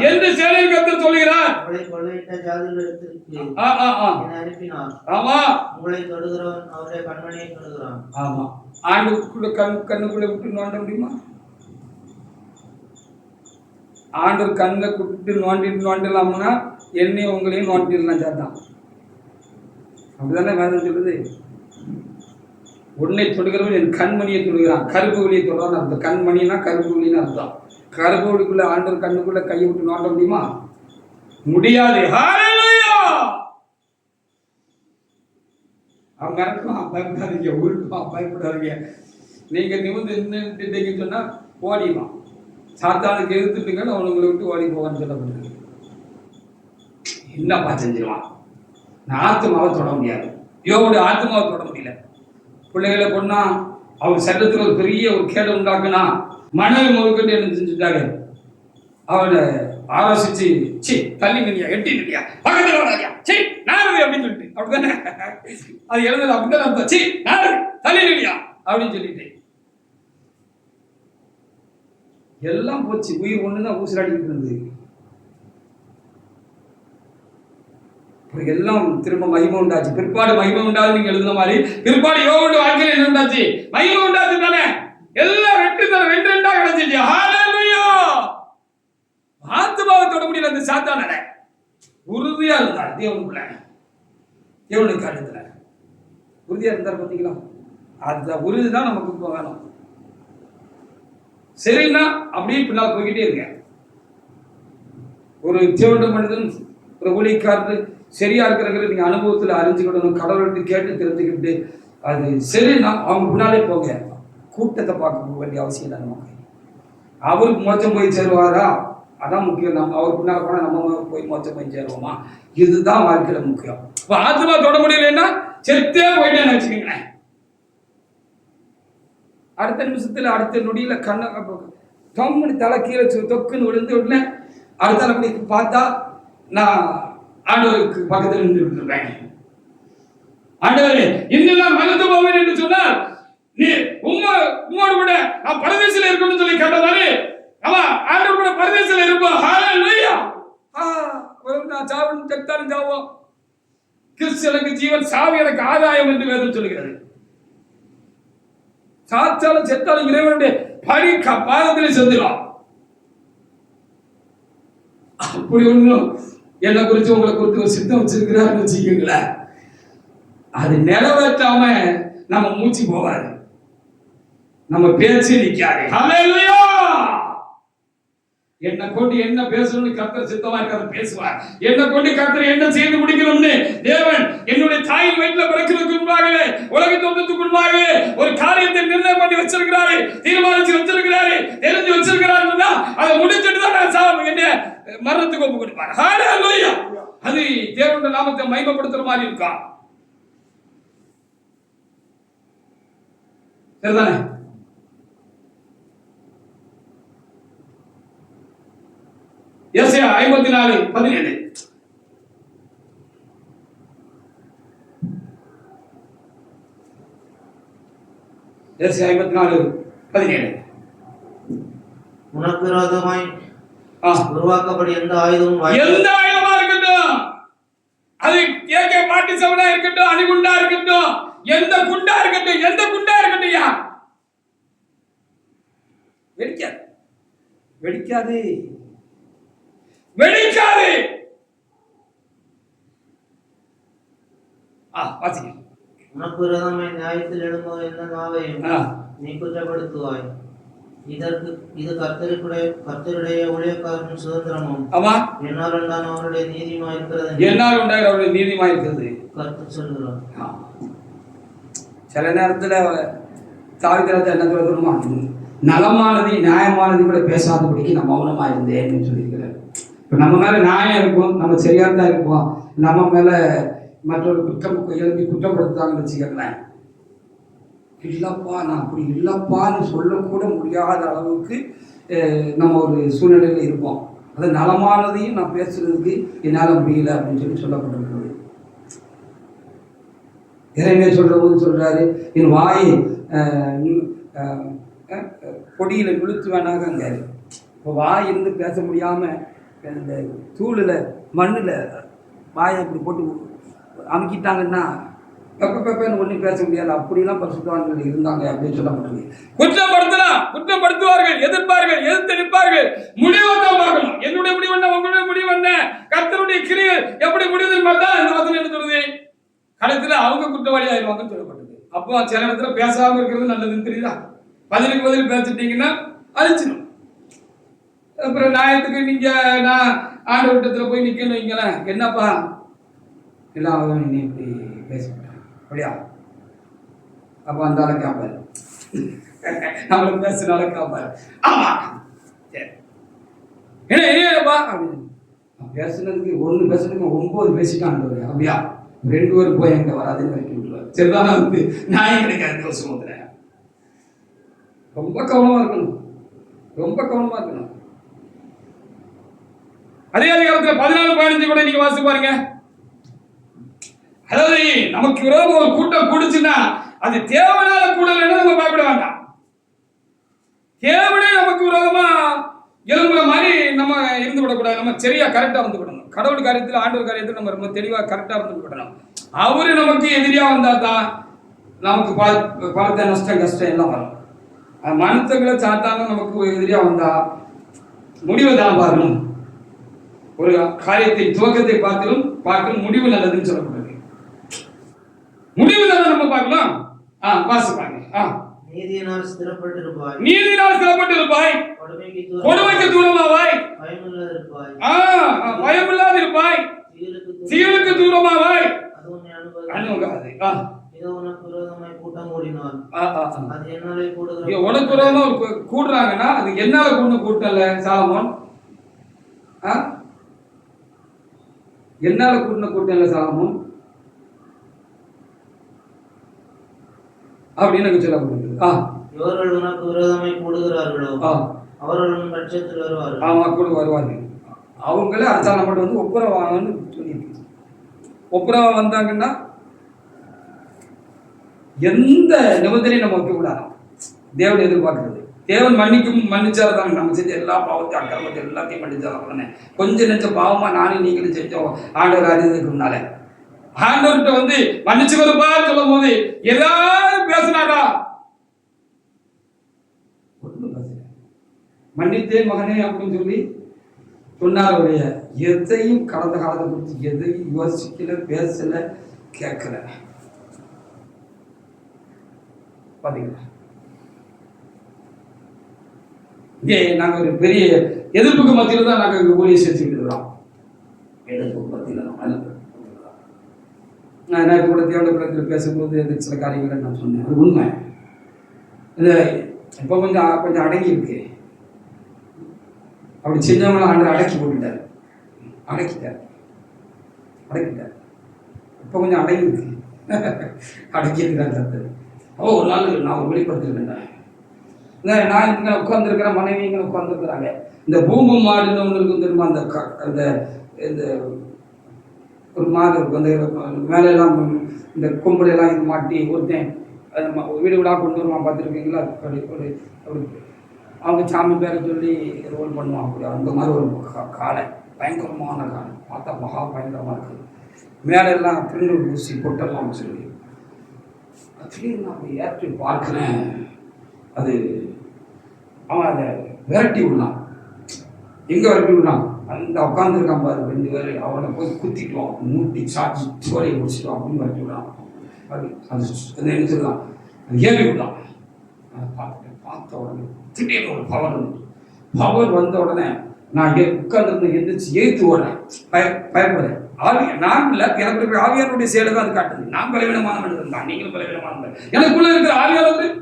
என்று சேனையின் கர்த்தர் சொல்கிறார். உங்களை கொள்ளையிட்ட ஜாதிகளிடத்திற்கு அனுப்பினார். ஆமா, உங்களை தொடுகிறவன் அவருடைய கண்மணியை தொடுகிறான். ஆமா, ஆண்டுக்குள்ள கண்ணுக்குள்ள விட்டு நோண்ட முடியுமா? ஆண்டு கண்ணை விட்டு நோண்டலாம்னா என்னையும் உங்களையும் நோண்டிடலாம். சாத்தான் அப்படிதானே வேதம் சொல்லுது. உன்னை தொடுகிறவன் என் கண்மணியை தொடுகிறான். கருப்பு வழியை தொடுறான்னு அர்த்தம். கண்மணினா கருப்பு வழின்னு அர்த்தம். கருப்பு வழிக்குள்ள ஆண்டவர் கண்ணுக்குள்ள கையை விட்டு நோண்ட முடியுமா? முடியாது. அவங்க மிரட்டுவான், பயப்படாதீங்க, உருட்டுவான், பயப்படாதீங்க. நீங்க நிமிர்ந்து நின்றுட்டீங்கன்னு சொன்னா ஓடிவான். சாத்தானுக்கு எதிர்த்துட்டுங்கன்னு அவனுங்களை விட்டு ஓடி போவான்னு சொல்லப்படுது. என்னப்பா செஞ்சிருவான்? நான் ஆத்மாவை தொட முடியாது. யோபுடைய ஆத்மாவை தொட முடியல. பிள்ளைகளை கொண்டா அவர் சட்டத்தில் ஒரு பெரிய ஒரு கேடு உண்டாக்குனா மனைவி முதற்கொண்டு என்ன செஞ்சுட்டாங்க, அவனை ஆலோசிச்சு சி தள்ளி நிலையா, எட்டி நிலையா, பக்கத்தில் வராதியா, சி நாரதி அப்படின்னு சொல்லிட்டு அப்படித்தானே அது எழுதல. அப்படித்தான் அர்த்தம். சி நாரதி தள்ளி நிலையா அப்படின்னு சொல்லிட்டு எல்லாம் போச்சு. உயிர் ஒண்ணுதான் ஊசலாடிக்கிட்டு இருந்தது. எல்லாம் திரும்ப மகிமை உண்டாச்சு. பிற்பாடு மகிமை உண்டாது நீங்க எழுதுன மாதிரி பிற்பாடு யோபுடைய வாழ்க்கையில என்ன உண்டாச்சு? மகிமை உண்டாச்சு தானே. எல்லாம் ரெண்டா கிடைச்சிச்சு. ஹல்லேலூயா. ஆத்மாவை தொட முடியல அந்த சாத்தானால. உறுதியா இருந்தார் தேவனுக்குள்ள, தேவனுடைய காரியத்துல உறுதியா இருந்தார். பார்த்தீங்களா? அந்த உறுதி தான் நமக்கு இப்போ வேணும். சரின்னா அப்படியே பின்னால் போய்கிட்டே இருங்க. ஒரு தேவண்ட மனிதன் ஒரு ஊழியக்காரர் சரியா இருக்கிறவங்க நீங்க அனுபவத்தில் அறிஞ்சுக்கிடணும், கடவுள்கிட்ட கேட்டு தெரிஞ்சுக்கிட்டு அது சரின்னா அவங்க பின்னாலே போங்க. கூட்டத்தை பார்க்க வேண்டிய அவசியம் இல்லை நமக்கு. அவருக்கு மோச்சம் போய் சேருவாரா அதான் முக்கியம். நம்ம அவர் பின்னால் போனால் நம்ம போய் மோச்சம் போய் சேருவோமா, இதுதான் வாழ்க்கையில முக்கியம். இப்போ ஆத்மா தொட முடியலன்னா செத்தே போயிட்டேன்னு வச்சுக்கோங்களேன். அடுத்த நிமிஷத்துல அடுத்த நொடியில கண்ணை தொம்முன்னு தலை கீழே தொக்குன்னு விழுந்து உடனே அடுத்த அப்படி பார்த்தா நான் ஆண்டவருக்கு பக்கத்தில் நின்று விட்டுருப்பேன். ஆண்டவரே இன்னும் மறந்து போவேன் என்று சொன்னால் நீ உம்மோடு கூட நான் பரதேசில இருக்கணும்னு சொல்லி கேட்டதாரு. ஆமா, ஆண்டவர் கூட பரதேசில இருப்போம். ஹalleluya. நான் சாவன் செத்தாலும் சாவோம். கிறிஸ்து எனக்கு ஜீவன், சாவு எனக்கு ஆதாயம் என்று வேதம் சொல்கிறது. சாத்தாலும் செத்தாலும் இறைவனுடைய பழி பாதத்திலே செஞ்சிடும். அப்படி ஒண்ணும் என்னை குறித்து உங்களை குறித்து ஒரு சித்தம் வச்சிருக்கிறாருன்னு வச்சுக்கீங்களேன். அது நிறைவேற்றாம நம்ம மூச்சு போவாரு, நம்ம பேச்சு நிக்காது. ஹalleluya. என்ன கொண்டு என்ன பேசணும்னு கர்த்தர் சித்தமா இருக்காரு பேசுவார். என்ன கொண்டு கர்த்தர் என்ன செய்து முடிக்கணும்னு தேவன் என்னுடைய தாயின் வயிற்றுல பிறக்கிறதுக்கு முன்பாகவே உலகை தோன்றதுக்கு முன்பாகவே ஒரு காரியத்தை நிர்ணயம் பண்ணி வச்சிருக்கிறாரு, தீர்மானிச்சு வச்சிருக்கிறாரு, தெரிஞ்சு வச்சிருக்கிறாருன்னா அதை முடிச்சுட்டு தான் நான் சாவு என்ன மரணத்துக்கு ஒப்பு கொடுப்பாரு. ஹalleluya. அது தேவனுடைய நாமத்தை மகிமைப்படுத்துற மாதிரி இருக்கும். சரிதானே? எஸ்ஐயா 54:17. எஸ்ஐயா 54:17. உனக்கு விரோதமாய் உருவாக்கப்படும் எந்த ஆயுதமா இருக்கட்டும், அது AK-47 இருக்கட்டும், அணுகுண்டா இருக்கட்டும், எந்த குண்டா இருக்கட்டும், எந்த குண்டா இருக்கட்டும், யார் வெடிக்காது, வெடிக்காது, வெடிக்காது. வாசிங்க. உனக்கு விரோதமாய் நியாயத்தில் எழும்பும் எந்த நாவையும் நீ குற்றப்படுத்துவாய். இது கர்த்தருடைய ஊழியக்காரன் சுதந்திரமும் என்னால் உண்டான அவருடைய நீதியுமா இருக்கிறது. என்னால் உண்டாக அவருடைய நீதியுமா இருக்கிறது கர்த்தர் சொல்கிறார். சில நேரத்துல தாவிதராஜா என்ன சொல்லுமா, நலமானது நியாயமானது கூட பேசாதபடிக்கு நான் மௌனமா இருந்தேன்னு சொல்லியிருக்கிறார். இப்போ நம்ம மேல நியாயம் இருக்கும், நம்ம சரியா தான் இருப்போம், நம்ம மேல மற்றொரு குற்றம் எழுப்பி குற்றப்படுத்தாங்கன்னு வச்சுக்கங்களேன். இல்லப்பா நான் அப்படி இல்லப்பான்னு சொல்லக்கூட முடியாத அளவுக்கு நம்ம ஒரு சூழ்நிலையில் இருப்போம். அது நலமானதையும் நான் பேசுறதுக்கு என்னால் முடியல அப்படின்னு சொல்லப்பட்டிருக்கிறது. இறைமையை சொல்ற போது சொல்றாரு, என் வாயை பொடியில இழுத்து வேணாங்காரு. இப்போ வாய் இருந்து பேச முடியாம இந்த தூளில் மண்ணில் வாயை அப்படி போட்டு அமுக்கிட்டாங்கன்னா பெப்பன்னு ஒன்றும் பேச முடியாது. அப்படிலாம் பரிசுத்தவான்கள் இருந்தாங்க அப்படின்னு சொல்லப்பட்டது. குற்றப்படுத்தலாம், குற்றப்படுத்துவார்கள், எதிர்ப்பார்கள், எதிர்த்து நிற்பார்கள். முடிவை தான் பார்க்கணும். என்னுடைய முடிவு என்ன, உங்களுடைய முடிவு என்ன, கர்த்தருடைய கிரியை எப்படி முடிவுன்னு பார்த்தா இந்த வசனம் என்ன சொல்லுது, கடைசியில் அவங்க குற்றவாளி ஆயிடுவாங்கன்னு சொல்லப்பட்டது. அப்போ சில இடத்துல பேசாமல் இருக்கிறது நல்லதுன்னு தெரியுதா? பதிலுக்கு பதில் பேசிட்டீங்கன்னா அழிச்சிடும். அப்புறம் நியாயத்துக்கு நீங்க நான் ஆண்டு விட்டத்தில் போய் நிற்கணும் வைங்களேன், என்னப்பா எல்லாம் நீ இப்படி பேசிட்டேன் அப்படியா, அப்போ அந்த ஆளை காப்பாரு, நம்மளுக்கு பேசுனால காப்பாரு. ஆமா சரி என்னப்பா அப்படின்னு பேசுனதுக்கு ஒன்று பேசுனதுக்கு 9 பேசிட்டான் அப்படியா, 2 பேரும் போய் எங்க வராதுன்னு வரைக்கும் விட்டுருவாரு. சரிதானா? வந்து நியாயம் கிடைக்காது வருஷத்துல. ரொம்ப கவனமா இருக்கணும், ரொம்ப கவனமா இருக்கணும். அதே அதிகாரத்தில் 14-15 கூட நீங்க வாசிச்சு பாருங்க. அதாவது நமக்கு விரோதம் ஒரு கூட்டம் கூடுச்சுன்னா அது தேவனால கூடலன்னு நம்ம பயப்பட வேண்டாம். தேவனே நமக்கு விரோதமா எழும்புற மாதிரி நம்ம இருந்து விடக்கூடாது. நம்ம சரியா கரெக்டா வந்து விடணும். கடவுள் காரியத்தில் ஆண்டவர் காரியத்தில் நம்ம ரொம்ப தெளிவா கரெக்டா இருந்து விடணும். அவரு நமக்கு எதிரியா வந்தா தான் நமக்கு பலத்த நஷ்டம் கஷ்டம் எல்லாம் வரும். மனுஷங்களை சாத்தாங்க நமக்கு எதிரியா வந்தா முடிவை தான் பாருணும். ஒரு காரியத்தை துவக்கத்தை பார்க்கணும் முடிவு நல்லதுன்னு சொல்லப்படுது. முடிவு தானே நம்ம பார்க்கலாம். வாசிப்பாங்க. நீ நீதியினால் ஸ்திரப்பட்டிருப்பாய். நீதியினால் ஸ்திரப்பட்டிருப்பாய். கொடுமைக்கு தூரமாவாய். பயமில்லாதிருப்பாய். பயமில்லாதிருப்பாய். சீலுக்கு தூரமாவாய். அது உன்னை அணுகாது. இதோ உனக்கு விரோதமாய் கூட்டம் கூடினால் அது என்னாலே கூடுகிற. உனக்கு விரோதமா கூடுறாங்கன்னா அது என்னால கூட்டல சாலமோன். என்னால கூட்டம் இல்ல சாலமோன் அப்படின்னு சொல்லப்படுது. இவர்கள் உனக்கு விரோதமாய் கூடுகிறார்களோ அவர்கள் உன் பட்சத்தில் வருவார்கள். ஆமா, கூட வருவார்கள். அவங்களே அரசாங்கம் மட்டும் வந்து ஒப்புரவாங்கன்னு சொல்லியிருக்கு. ஒப்புரவா வந்தாங்கன்னா எந்த நிபந்தனையும் நம்ம வைக்க கூடாது. தேவன் எதிர்பார்க்கிறது தேவன் மன்னிச்சாதான் நம்ம செஞ்ச எல்லா பாவத்தையும் அக்கிரமத்தை எல்லாத்தையும் மன்னிச்சாதான். கொஞ்சம் நெஞ்ச பாவமா நானும் நீங்களும் செஞ்சோம் ஆண்டவர் அறிந்ததுக்கு முன்னால ஆண்டவர்கிட்ட வந்து மன்னிச்சு வருப்பா சொல்லும் போது ஏதாவது பேசினாரா? ஒன்றும் பேசல. மன்னித்தேன் மகனே அப்படின்னு சொல்லி சொன்னாருடைய எதையும் கடந்த காலத்தை குறித்து எதையும் யோசிக்கல, பேசல, கேட்கல. பாத்தீங்களா? இங்கே நாங்கள் ஒரு பெரிய எதிர்ப்புக்கு மத்தியில் தான் நாங்கள் ஊழியை செஞ்சுக்கிட்டு இருக்கிறோம். எதிர்ப்புக்கு மத்தியில் நான் நேற்று கூட தேவனத்தில் பேசும்போது சில காரியங்களை நான் சொன்னேன். அது உண்மை. இது இப்போ கொஞ்சம் அடங்கி இருக்கு. அப்படி செஞ்சவங்களும் ஆண்டு அடக்கி போட்டுட்டார். அடக்கிட்டார். இப்போ கொஞ்சம் அடங்கி இருக்கு. அடக்கி இருக்கிறாங்க. ஒரு நாள் நான் ஒரு வெளிப்படுத்திருக்கேன். நான் இங்கே உட்காந்துருக்கிறேன், மனைவி இங்கே உட்காந்துருக்குறாங்க. இந்த பூம்பு மாடுன்னு ஒன்று இருக்கும் தெரியுமா? அந்த இந்த ஒரு மாடு இருக்கும். அந்த மேலெல்லாம் இந்த கொம்புலையெல்லாம் இது மாட்டி ஒருத்தன் வீடு வீடாக கொண்டு வருவான். பார்த்துருக்கீங்களா? அப்படி அவங்க சாமி பேரை சொல்லி ரோல் பண்ணுவான். அப்படி அந்த மாதிரி ஒரு காலை, பயங்கரமான காலை, பார்த்தா மகா பயங்கரமாக இருக்குது. மேலெல்லாம் பிரிண்டு ஊசி பொட்டெல்லாம் சொல்லி திடீர்னு நான் ஏற்றி பார்க்குறேன். அது அவன் அதை விரட்டி விடலாம். எங்கே விரட்டி விடலாம்? அந்த உட்காந்துருக்கான் பாரு 2 பேர், அவனை போய் குத்திட்டுவான், மூட்டி சாட்சி சோலையை முடிச்சிடுவான் அப்படின்னு விரட்டி விடலாம். அது என்ன சொல்லலாம், அது ஏறி விடலாம். அதை பார்த்த உடனே திடீர்னு ஒரு பவர் வந்த உடனே நான் உட்கார்ந்து எந்திரிச்சு ஏற்று ஓடுறேன். பயப்படுறேன். நான் இல்லை, எனக்கு ஆவியானுடைய செயலை தான் அது காட்டுது. நான் பலவீனமான மனிதன் தான், நீங்களும் பலவீனமான. எனக்குள்ள இருக்கிற ஆவியானவர்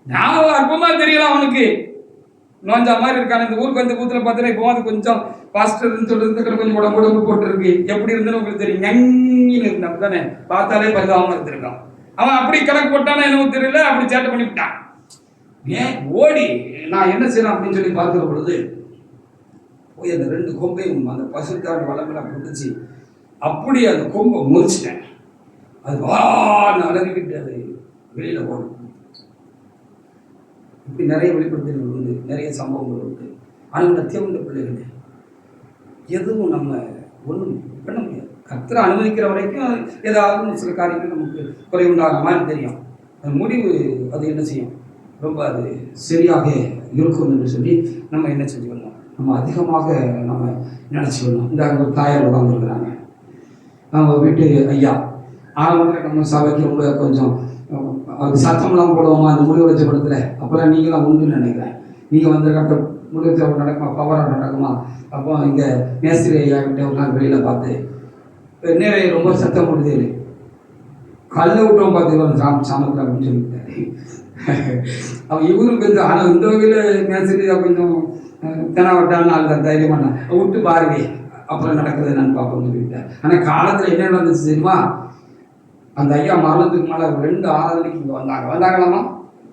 நான் அற்பமா தெரியலாம். அவனுக்கு நோஞ்சா மாதிரி இருக்கான. இந்த ஊருக்கு வந்து ஊத்துல பார்த்தீங்கன்னா இப்போ அது கொஞ்சம் பாஸ்டர்ன்னு சொல்றது கொஞ்சம் உடம்பு போட்டுருக்கு. எப்படி இருந்துன்னு உங்களுக்கு தெரியும். ஞங்கின்னு இருந்தான் தானே, பார்த்தாலே பரிதாபமா இருந்திருக்கான். அவன் அப்படி கணக்கு போட்டானா எனக்கு தெரியல, அப்படி சேட்டை பண்ணிவிட்டான். ஏன் ஓடி நான் என்ன செய்யலாம் அப்படின்னு சொல்லி பார்க்கிற பொழுது போய் அந்த 2 கொம்பையும் அந்த பசுத்தாடு வளமெல்லாம் குதிச்சு அப்படி அந்த கொம்பை முறிச்சிட்டேன். அது வான்னு அலறிக்கிட்டு அது வெளியில ஓடும். இப்படி நிறைய வெளிப்படுத்தல்கள் உண்டு, நிறைய சம்பவங்கள் உண்டு. ஆனால் நத்தியமுண்ட பிள்ளைகளே, எதுவும் நம்ம ஒன்றும் பண்ண முடியாது. கர்த்தரை அனுமதிக்கிற வரைக்கும் ஏதாவது சில காரியங்கள் நமக்கு குறை உண்டாகிற மாதிரி தெரியும். அந்த முடிவு அது என்ன செய்யும், ரொம்ப அது சரியாக இருக்கும் என்று சொல்லி நம்ம என்ன செஞ்சுக்கணும், நம்ம அதிகமாக நம்ம நினச்சிக்கணும். இந்த ஒரு தாயார் உட்காந்துருக்குறாங்க, நம்ம வீட்டு ஐயா. ஆரம்பத்தில் நம்ம சபைக்கு ரொம்ப கொஞ்சம் அது சத்தம்லாம் போடுவோமா அந்த முடிவெடுத்த படத்தில். அப்புறம் நீங்களாம் உண்டுன்னு நினைக்கிறேன். நீங்கள் வந்து கட்ட முடிவு நடக்குமா, பவராக நடக்குமா. அப்போ இங்கே மேஸ்திரி ஐயா கிட்ட ஒரு நாள் வெளியில் பார்த்து நிறைய ரொம்ப சத்தம் போடுது, கல்ல விட்டோம் பார்த்து சாமத்தில் அப்படின்னு சொல்லிட்டாரு. அவன் இவருக்கு வந்து ஆனால் இந்த வகையில் மேஸ்திரி கொஞ்சம் தெனாவட்டான்னு ஆள் தைரியமான விட்டு பாருங்க அப்புறம் நடக்குது நான் பார்ப்போம்னு சொல்லிட்டேன். ஆனால் காலத்தில் என்ன நடந்துச்சு தெரியுமா, அந்த ஐயா மரணத்துக்கு மேலே 2 ஆராதனைக்கு இங்கே வந்தாங்களாமா.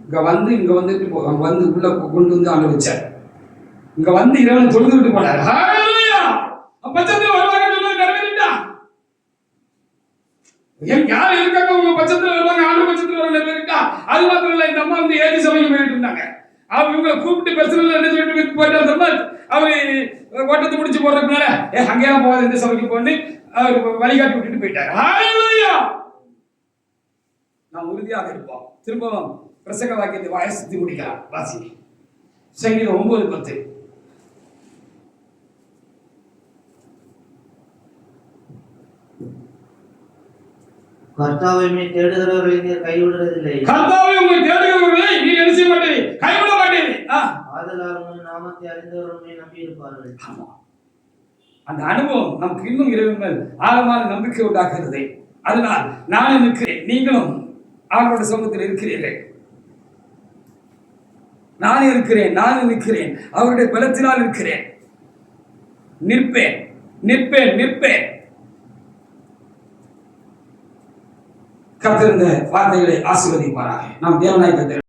இங்கே வந்துட்டு வந்து உள்ள கொண்டு வந்து அங்கே வச்சார். இங்கே வந்து இரவு தொழுது விட்டு போனார். யார் இருக்காங்க உங்க பட்சத்தில் வருவாங்க, ஆண்டு பட்சத்தில் வர நிறைவேறிட்டா. அது மாத்திரம் இல்லை, இந்த அம்மா வந்து ஏதி சபைக்கு போயிட்டு இருந்தாங்க. இவங்களை கூப்பிட்டு பிரச்சனை என்ன சொல்லிட்டு போயிட்டு வந்தோம்னா அவரு ஓட்டத்தை முடிச்சு போடுறதுனால அங்கேயா போகாது இந்த சபைக்கு போன்னு அவர் வழிகாட்டி விட்டுட்டு போயிட்டாரு. நாம் உறுதியாக இருப்போம். திரும்பவும் பிரசங்க வாக்கியத்தை வாயசுத்தி முடிக்கலாம். வாசி சங்கீதம் 9:10. கர்த்தாவை தேடுகிறவர்களை நீர் கைவிடுறதில்லை. கர்த்தாவை உம்மை தேடுகிறவர்களை நீர் என்ன செய்ய மாட்டீர்? கைவிட மாட்டீர். ஆதலால் உம்முடைய நாமத்தை அறிந்தவர் உம்மை நம்பியிருப்பார்கள். ஆமா. அந்த அனுபவம் நமக்கு இன்னும் இறைவன் மேல் ஆழமான நம்பிக்கை உண்டாக்குகிறது. அதனால் நானும் இருக்கிறேன், நீங்களும் ஆண்டவருடைய சமூகத்தில் இருக்கிறீர்கள். நானும் இருக்கிறேன், நானும் நிற்கிறேன், அவருடைய பலத்தினால் இருக்கிறேன். நிற்பேன் நிற்பேன் நிற்பேன். கர்த்தர் இந்த வார்த்தைகளை ஆசீர்வதிப்பாராக. நாம் தேவனாய் கர்த்தர்